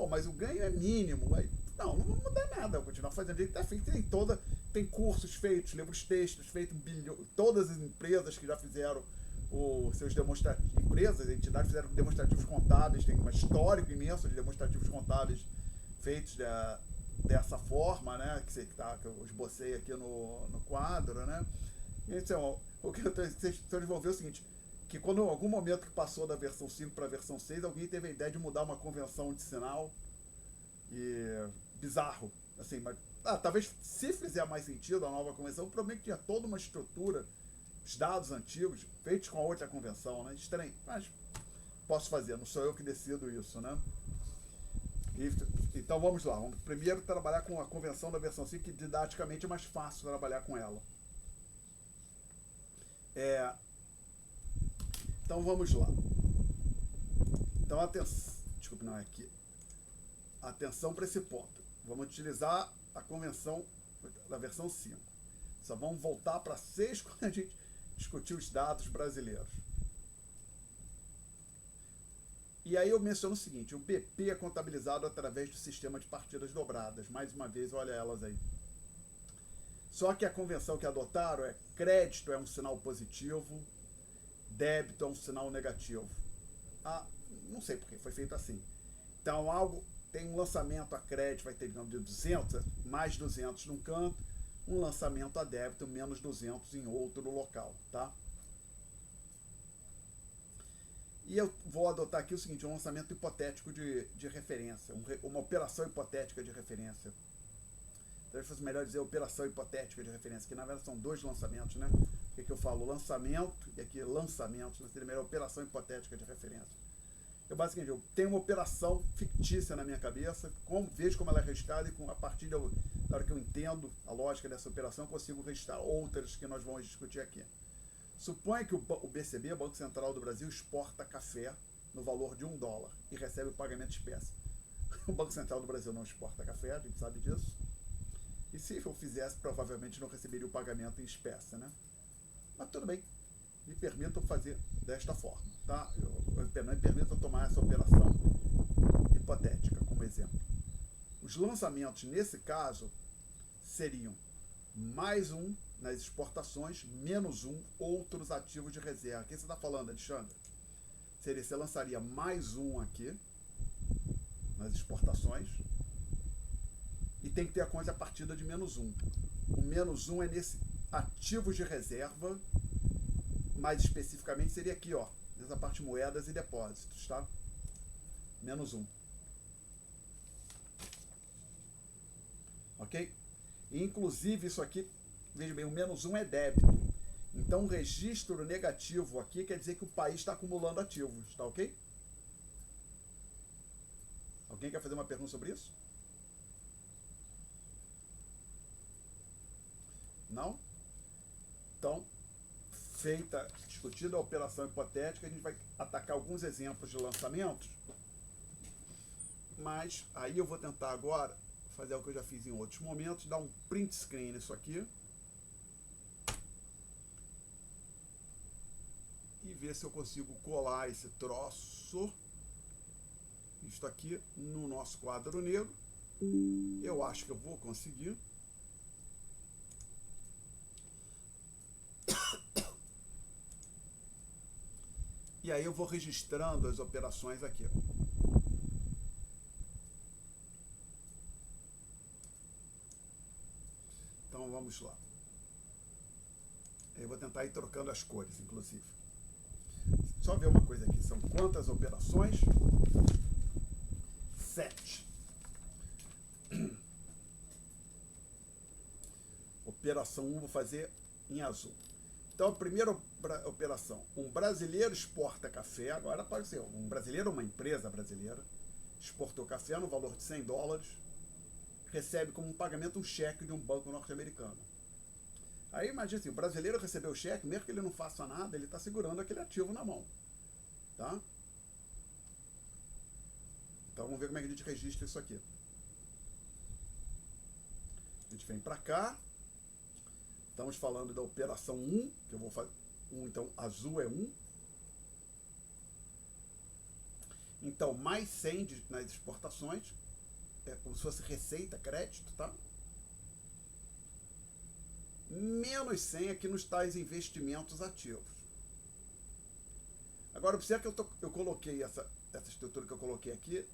mas o ganho é mínimo. Aí, não vai mudar nada, eu continuar fazendo o jeito que está feito. Tem cursos feitos, livros textos feitos, todas as empresas que já fizeram os seus demonstrativos, entidades fizeram demonstrativos contábeis, tem um histórico imenso de demonstrativos contábeis feitos dessa forma, né, que eu esbocei aqui no quadro, né. Então, o que vocês vão ver é o seguinte, que quando em algum momento que passou da versão 5 para a versão 6, alguém teve a ideia de mudar uma convenção de sinal, bizarro, assim, mas talvez se fizer mais sentido a nova convenção, provavelmente tinha toda uma estrutura, os dados antigos, feitos com a outra convenção, né, estranho, mas posso fazer, não sou eu que decido isso, né. Então vamos lá, vamos primeiro trabalhar com a convenção da versão 5, que didaticamente é mais fácil trabalhar com ela. Então vamos lá. Então atenção para esse ponto. Vamos utilizar a convenção da versão 5. Só vamos voltar para 6 quando a gente discutir os dados brasileiros. E aí eu menciono o seguinte, o BP é contabilizado através do sistema de partidas dobradas. Mais uma vez, olha elas aí. Só que a convenção que adotaram é crédito é um sinal positivo, débito é um sinal negativo. Ah, não sei por que foi feito assim. Então, algo tem um lançamento a crédito, vai ter, digamos, de 200, mais 200 num canto, um lançamento a débito, menos 200 em outro local, tá? E eu vou adotar aqui o seguinte, um lançamento hipotético de referência, uma operação hipotética de referência. Talvez fosse melhor dizer operação hipotética de referência, que na verdade são dois lançamentos, né? O que eu falo? Lançamento, e aqui lançamento, seria melhor operação hipotética de referência. Eu basicamente eu tenho uma operação fictícia na minha cabeça, vejo como ela é registrada e a partir da hora que eu entendo a lógica dessa operação, eu consigo registrar outras que nós vamos discutir aqui. Suponha que o BCB, o Banco Central do Brasil, exporta café no valor de $1 e recebe o pagamento de espécie. O Banco Central do Brasil não exporta café, a gente sabe disso. E se eu fizesse, provavelmente não receberia o pagamento em espécie, né? Mas tudo bem, me permitam fazer desta forma, tá? Me permitam tomar essa operação hipotética como exemplo. Os lançamentos, nesse caso, seriam mais um nas exportações, menos um outros ativos de reserva. O que você está falando, Alexandre? Você lançaria mais um aqui nas exportações e tem que ter a contrapartida de menos um. O menos um é nesse ativos de reserva, mais especificamente seria aqui, ó, nessa parte moedas e depósitos, tá? Menos um. Ok? E, inclusive, isso aqui, veja bem, o menos um é débito. Então, o registro negativo aqui quer dizer que o país está acumulando ativos, tá ok? Alguém quer fazer uma pergunta sobre isso? Não? Então, discutida a operação hipotética, a gente vai atacar alguns exemplos de lançamentos, mas aí eu vou tentar agora fazer o que eu já fiz em outros momentos, dar um print screen nisso aqui e ver se eu consigo colar esse troço, isto aqui, no nosso quadro negro. Eu acho que eu vou conseguir. E aí eu vou registrando as operações aqui. Então vamos lá. Eu vou tentar ir trocando as cores, inclusive. Só ver uma coisa aqui. São quantas operações? 7. Operação 1 vou fazer em azul. Então, a primeira operação, um brasileiro exporta café, agora pode ser um brasileiro ou uma empresa brasileira, exportou café no valor de $100, recebe como um pagamento um cheque de um banco norte-americano. Aí imagina assim, o brasileiro recebeu o cheque, mesmo que ele não faça nada, ele está segurando aquele ativo na mão. Tá? Então vamos ver como é que a gente registra isso aqui. A gente vem para cá. Estamos falando da operação 1, que eu vou fazer. Então, azul é 1. Então, mais 100 nas exportações. É como se fosse receita, crédito, tá? Menos 100 aqui nos tais investimentos ativos. Agora, observe que eu coloquei essa estrutura que eu coloquei aqui.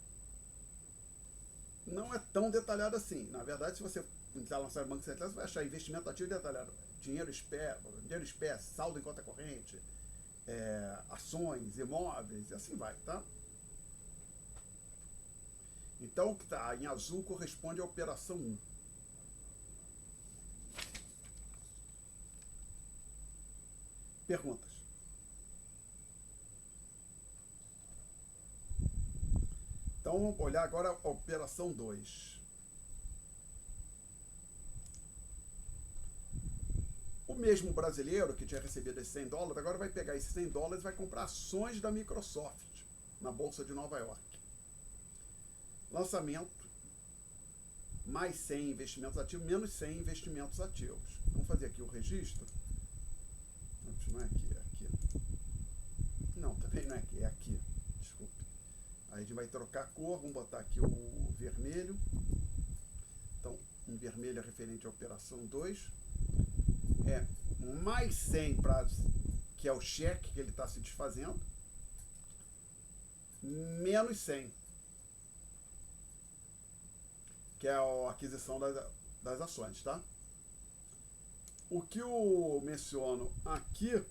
Não é tão detalhado assim. Na verdade, se você entrar lançar no Banco Central, você vai achar investimento ativo detalhado. Dinheiro espécie, saldo em conta corrente, ações, imóveis, e assim vai, tá? Então, o que está em azul corresponde à operação 1. Perguntas? Então, vamos olhar agora a operação 2. O mesmo brasileiro que tinha recebido esses $100, agora vai pegar esses $100 e vai comprar ações da Microsoft na Bolsa de Nova York. Lançamento, mais 100 investimentos ativos, menos 100 investimentos ativos. Vamos fazer aqui o registro. Não é aqui, é aqui. Não, também não é aqui, é aqui. Desculpe. Aí a gente vai trocar a cor, vamos botar aqui o vermelho. Então, um vermelho é referente à operação 2. É mais 100 para, que é o cheque que ele está se desfazendo, menos 100, que é a aquisição das ações, tá? O que eu menciono aqui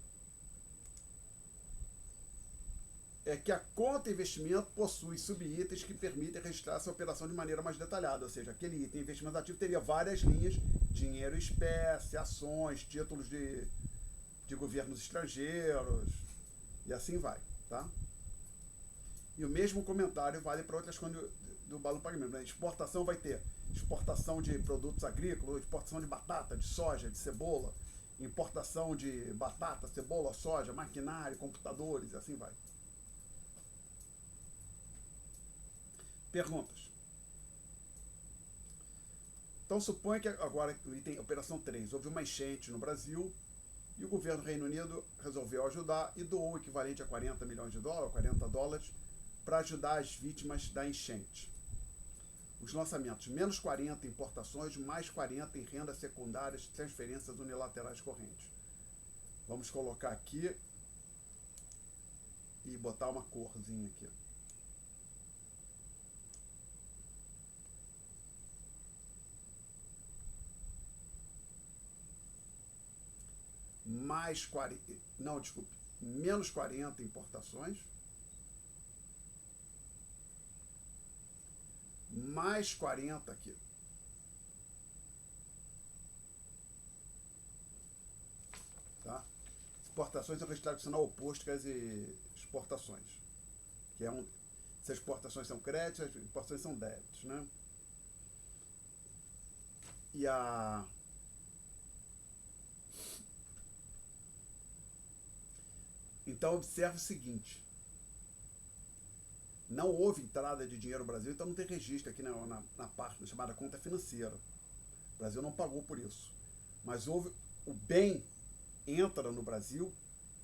é que a conta investimento possui subitens que permitem registrar essa operação de maneira mais detalhada, ou seja, aquele item investimento ativo teria várias linhas, dinheiro espécie, ações, títulos de governos estrangeiros, e assim vai, tá? E o mesmo comentário vale para outras coisas do balão pagamento, né? Exportação vai ter exportação de produtos agrícolas, exportação de batata, de soja, de cebola, importação de batata, cebola, soja, maquinário, computadores, e assim vai. Perguntas. Então suponha que agora o item operação 3, houve uma enchente no Brasil e o governo do Reino Unido resolveu ajudar e doou o equivalente a 40 milhões de dólares, 40 dólares, para ajudar as vítimas da enchente. Os lançamentos, menos 40 importações, mais 40 em rendas secundárias, transferências unilaterais correntes. Vamos colocar aqui e botar uma corzinha aqui. Mais 40, não, desculpe, menos 40 importações, mais 40 aqui. Tá? Exportações é o resultado sinal oposto que as exportações. Que é se as exportações são créditos, as importações são débitos, né? E então observe o seguinte: não houve entrada de dinheiro no Brasil, então não tem registro aqui na parte chamada conta financeira. O Brasil não pagou por isso. Mas houve o bem entra no Brasil,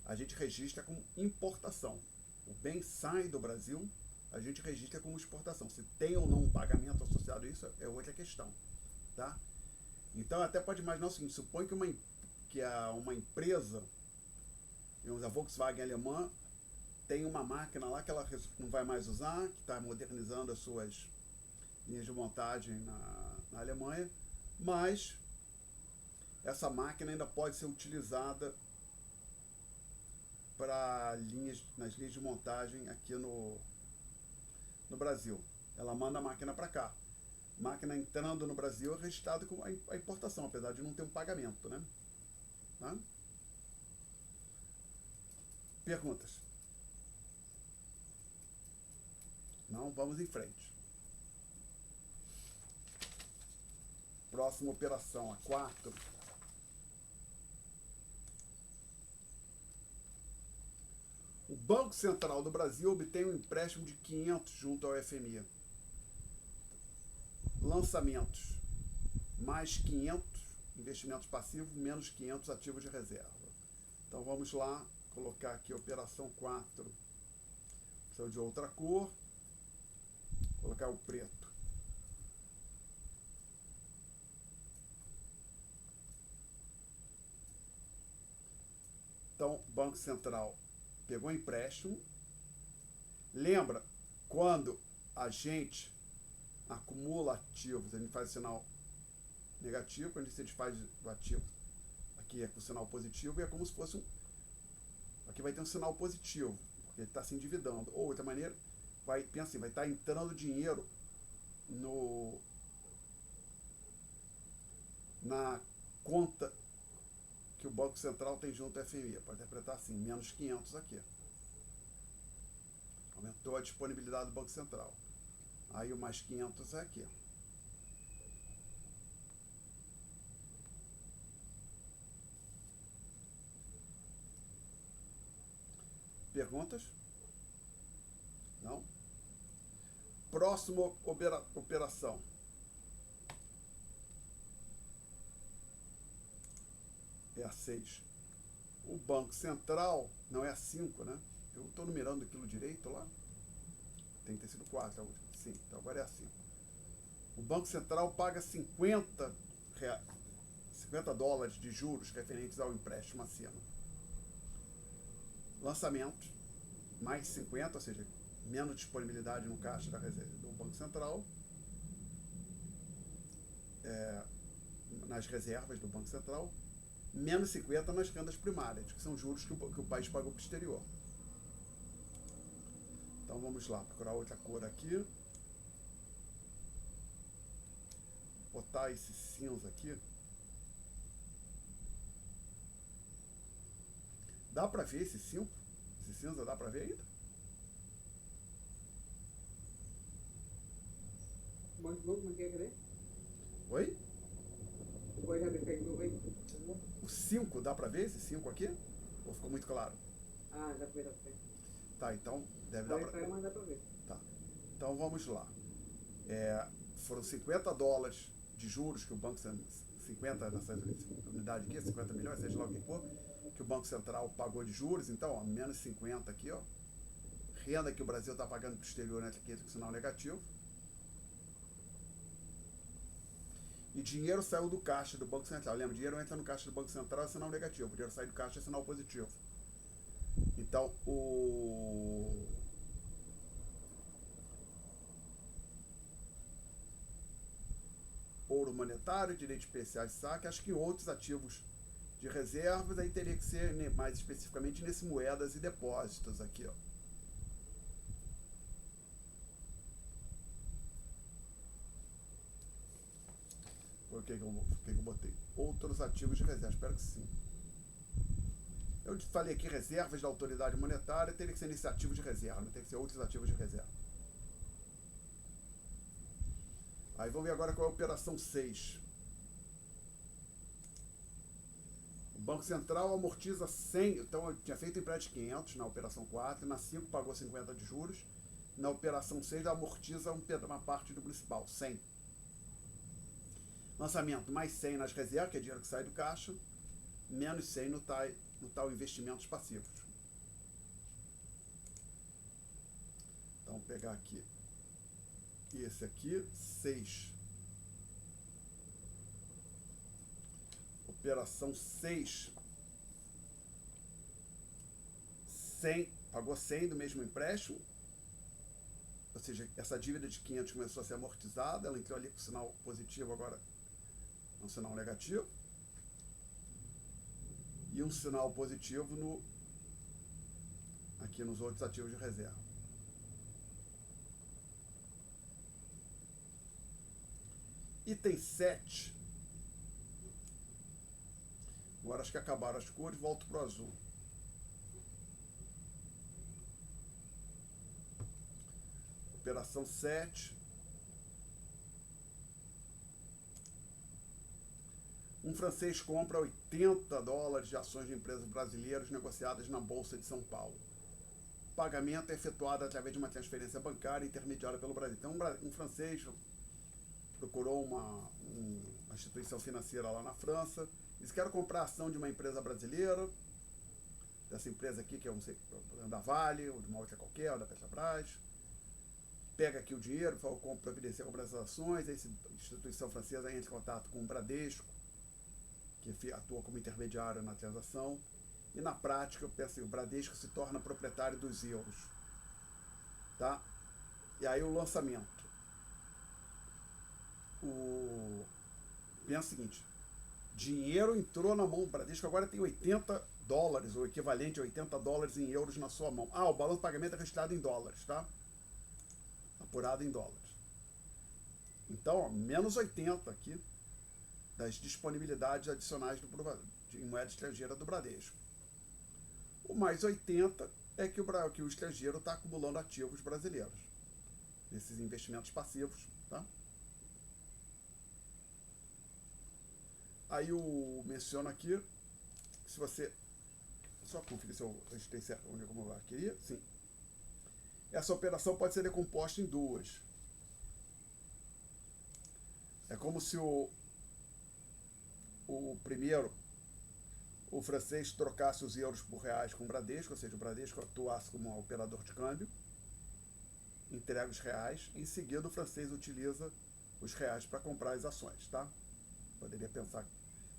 a gente registra como importação. O bem sai do Brasil, a gente registra como exportação. Se tem ou não um pagamento associado a isso, é outra questão. Tá? Então até pode imaginar o seguinte: supõe que uma empresa, a Volkswagen alemã, tem uma máquina lá que ela não vai mais usar, que está modernizando as suas linhas de montagem na Alemanha, mas essa máquina ainda pode ser utilizada nas linhas de montagem aqui no Brasil. Ela manda a máquina para cá. Máquina entrando no Brasil é registrada com a importação, apesar de não ter um pagamento, né? Tá? Perguntas? Não, vamos em frente. Próxima operação, a 4. O Banco Central do Brasil obtém um empréstimo de 500 junto ao FMI. Lançamentos, mais 500, investimentos passivos, menos 500 ativos de reserva. Então vamos lá, colocar aqui a operação 4. Precisa de outra cor. Colocar o preto. Então, Banco Central pegou empréstimo. Lembra, quando a gente acumula ativos, a gente faz o sinal negativo, quando a gente faz o ativo, aqui é com o sinal positivo, e é como se fosse aqui vai ter um sinal positivo, porque ele está se endividando. Ou, outra maneira, pensa assim, vai estar entrando dinheiro na conta que o Banco Central tem junto ao FMI. Pode interpretar assim, menos 500 aqui. Aumentou a disponibilidade do Banco Central. Aí o mais 500 é aqui. Perguntas? Não? Próxima operação. É a 6. O Banco Central, não é a 5, né? Eu estou numerando aquilo direito lá. tem que ter sido 4 a última. Sim, então agora é a 5. O Banco Central paga 50 dólares de juros referentes ao empréstimo acima. Lançamento, mais 50, ou seja, menos disponibilidade no caixa do Banco Central, nas reservas do Banco Central, menos 50 nas rendas primárias, que são juros que o país pagou para o exterior. Então vamos lá, procurar outra cor aqui. Botar esse cinza aqui. Dá pra ver esse 5? Esse cinza dá pra ver ainda? Bom de novo, como é que é, cadê? Oi? Pode abrir de novo aí. O 5, dá pra ver esse 5 aqui? Ou ficou muito claro? Ah, dá pra ver, dá pra ver. Tá, então deve dar pra ver. Mas dá pra ver. Tá. Então vamos lá. Foram 50 dólares de juros que o Banco Central, 50 nessa unidade aqui, 50 milhões, seja lá o que for, que o Banco Central pagou de juros. Então, ó, menos 50 aqui, ó. Renda que o Brasil está pagando para o exterior, né, aqui com sinal negativo. E dinheiro saiu do caixa do Banco Central. Lembra, dinheiro entra no caixa do Banco Central é sinal negativo. O dinheiro sai do caixa é sinal positivo. Então, o ouro monetário, direitos especiais de saque, acho que outros ativos de reservas, aí teria que ser mais especificamente nesse moedas e depósitos aqui, ó. Foi o que eu botei? Outros ativos de reserva, espero que sim. Eu falei aqui reservas da autoridade monetária, teria que ser nesse ativo de reserva, não tem que ser outros ativos de reserva. Aí vamos ver agora qual é a operação 6. O Banco Central amortiza 100, então eu tinha feito empréstimo de 500 na operação 4, na 5 pagou 50 de juros, na operação 6 amortiza uma parte do principal, 100. Lançamento, mais 100 nas reservas, que é dinheiro que sai do caixa, menos 100 no tal investimentos passivos. Então, vou pegar aqui. Esse aqui, 6. Operação 6. 100, pagou 100 do mesmo empréstimo. Ou seja, essa dívida de 500 começou a ser amortizada. Ela entrou ali com sinal positivo, agora um sinal negativo. E um sinal positivo aqui nos outros ativos de reserva. Item 7. Agora acho que acabaram as cores, volto para o azul. Operação 7. Um francês compra 80 dólares de ações de empresas brasileiras negociadas na Bolsa de São Paulo. O pagamento é efetuado através de uma transferência bancária intermediada pelo Brasil. Então, um francês procurou uma instituição financeira lá na França, disse: quero comprar a ação de uma empresa brasileira, dessa empresa aqui, que é da Vale, ou de uma outra qualquer, ou da Petrobras. Pega aqui o dinheiro, providencia comprar essas ações, aí a instituição francesa entra em contato com o Bradesco, que atua como intermediário na transação, e na prática, eu penso assim, o Bradesco se torna proprietário dos euros. Tá? E aí o lançamento. Pensa o seguinte: dinheiro entrou na mão do Bradesco, agora tem 80 dólares, ou equivalente a 80 dólares em euros na sua mão. O balanço de pagamento é registrado em dólares, tá? Apurado em dólares. Então, ó, menos 80 aqui das disponibilidades adicionais em moeda estrangeira do Bradesco. O mais 80 é que o estrangeiro está acumulando ativos brasileiros nesses investimentos passivos, tá? Aí eu menciono aqui, se você... Só conferir se eu registrei certo onde eu queria. Sim. Essa operação pode ser decomposta em duas. É como se o primeiro, o francês trocasse os euros por reais com o Bradesco, ou seja, o Bradesco atuasse como um operador de câmbio, entrega os reais, em seguida o francês utiliza os reais para comprar as ações, tá? Poderia pensar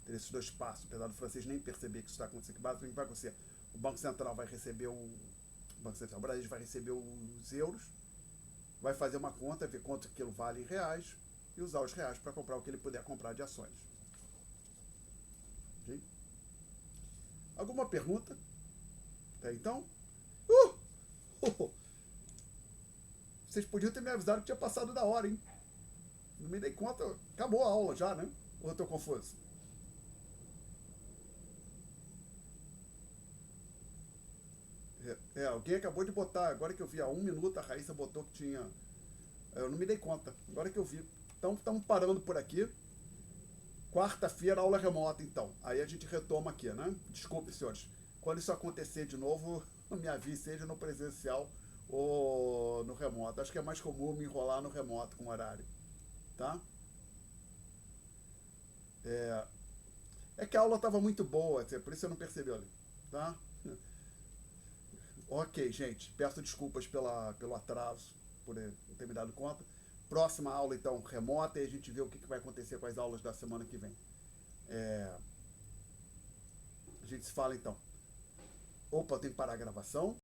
ter esses dois passos, apesar do francês nem perceber que isso está acontecendo, que basicamente vai acontecer. O Banco Central vai receber o Banco Central brasileiro vai receber os euros, vai fazer uma conta, ver quanto aquilo vale em reais e usar os reais para comprar o que ele puder comprar de ações. Okay? Alguma pergunta? Até então? Vocês podiam ter me avisado que tinha passado da hora, hein? Não me dei conta. Acabou a aula já, né? Ou eu tô confuso? Alguém acabou de botar, agora que eu vi há 1 minuto, a Raíssa botou que tinha. Eu não me dei conta, agora que eu vi. Então, estamos parando por aqui. Quarta-feira, aula remota, então. Aí a gente retoma aqui, né? Desculpe, senhores. Quando isso acontecer de novo, me avise, seja no presencial ou no remoto. Acho que é mais comum me enrolar no remoto com horário, tá? É que a aula estava muito boa, por isso você não percebeu ali, tá? Ok, gente. Peço desculpas pelo atraso, por não ter me dado conta. Próxima aula, então, remota, e a gente vê o que vai acontecer com as aulas da semana que vem. A gente se fala, então. Opa, eu tenho que parar a gravação.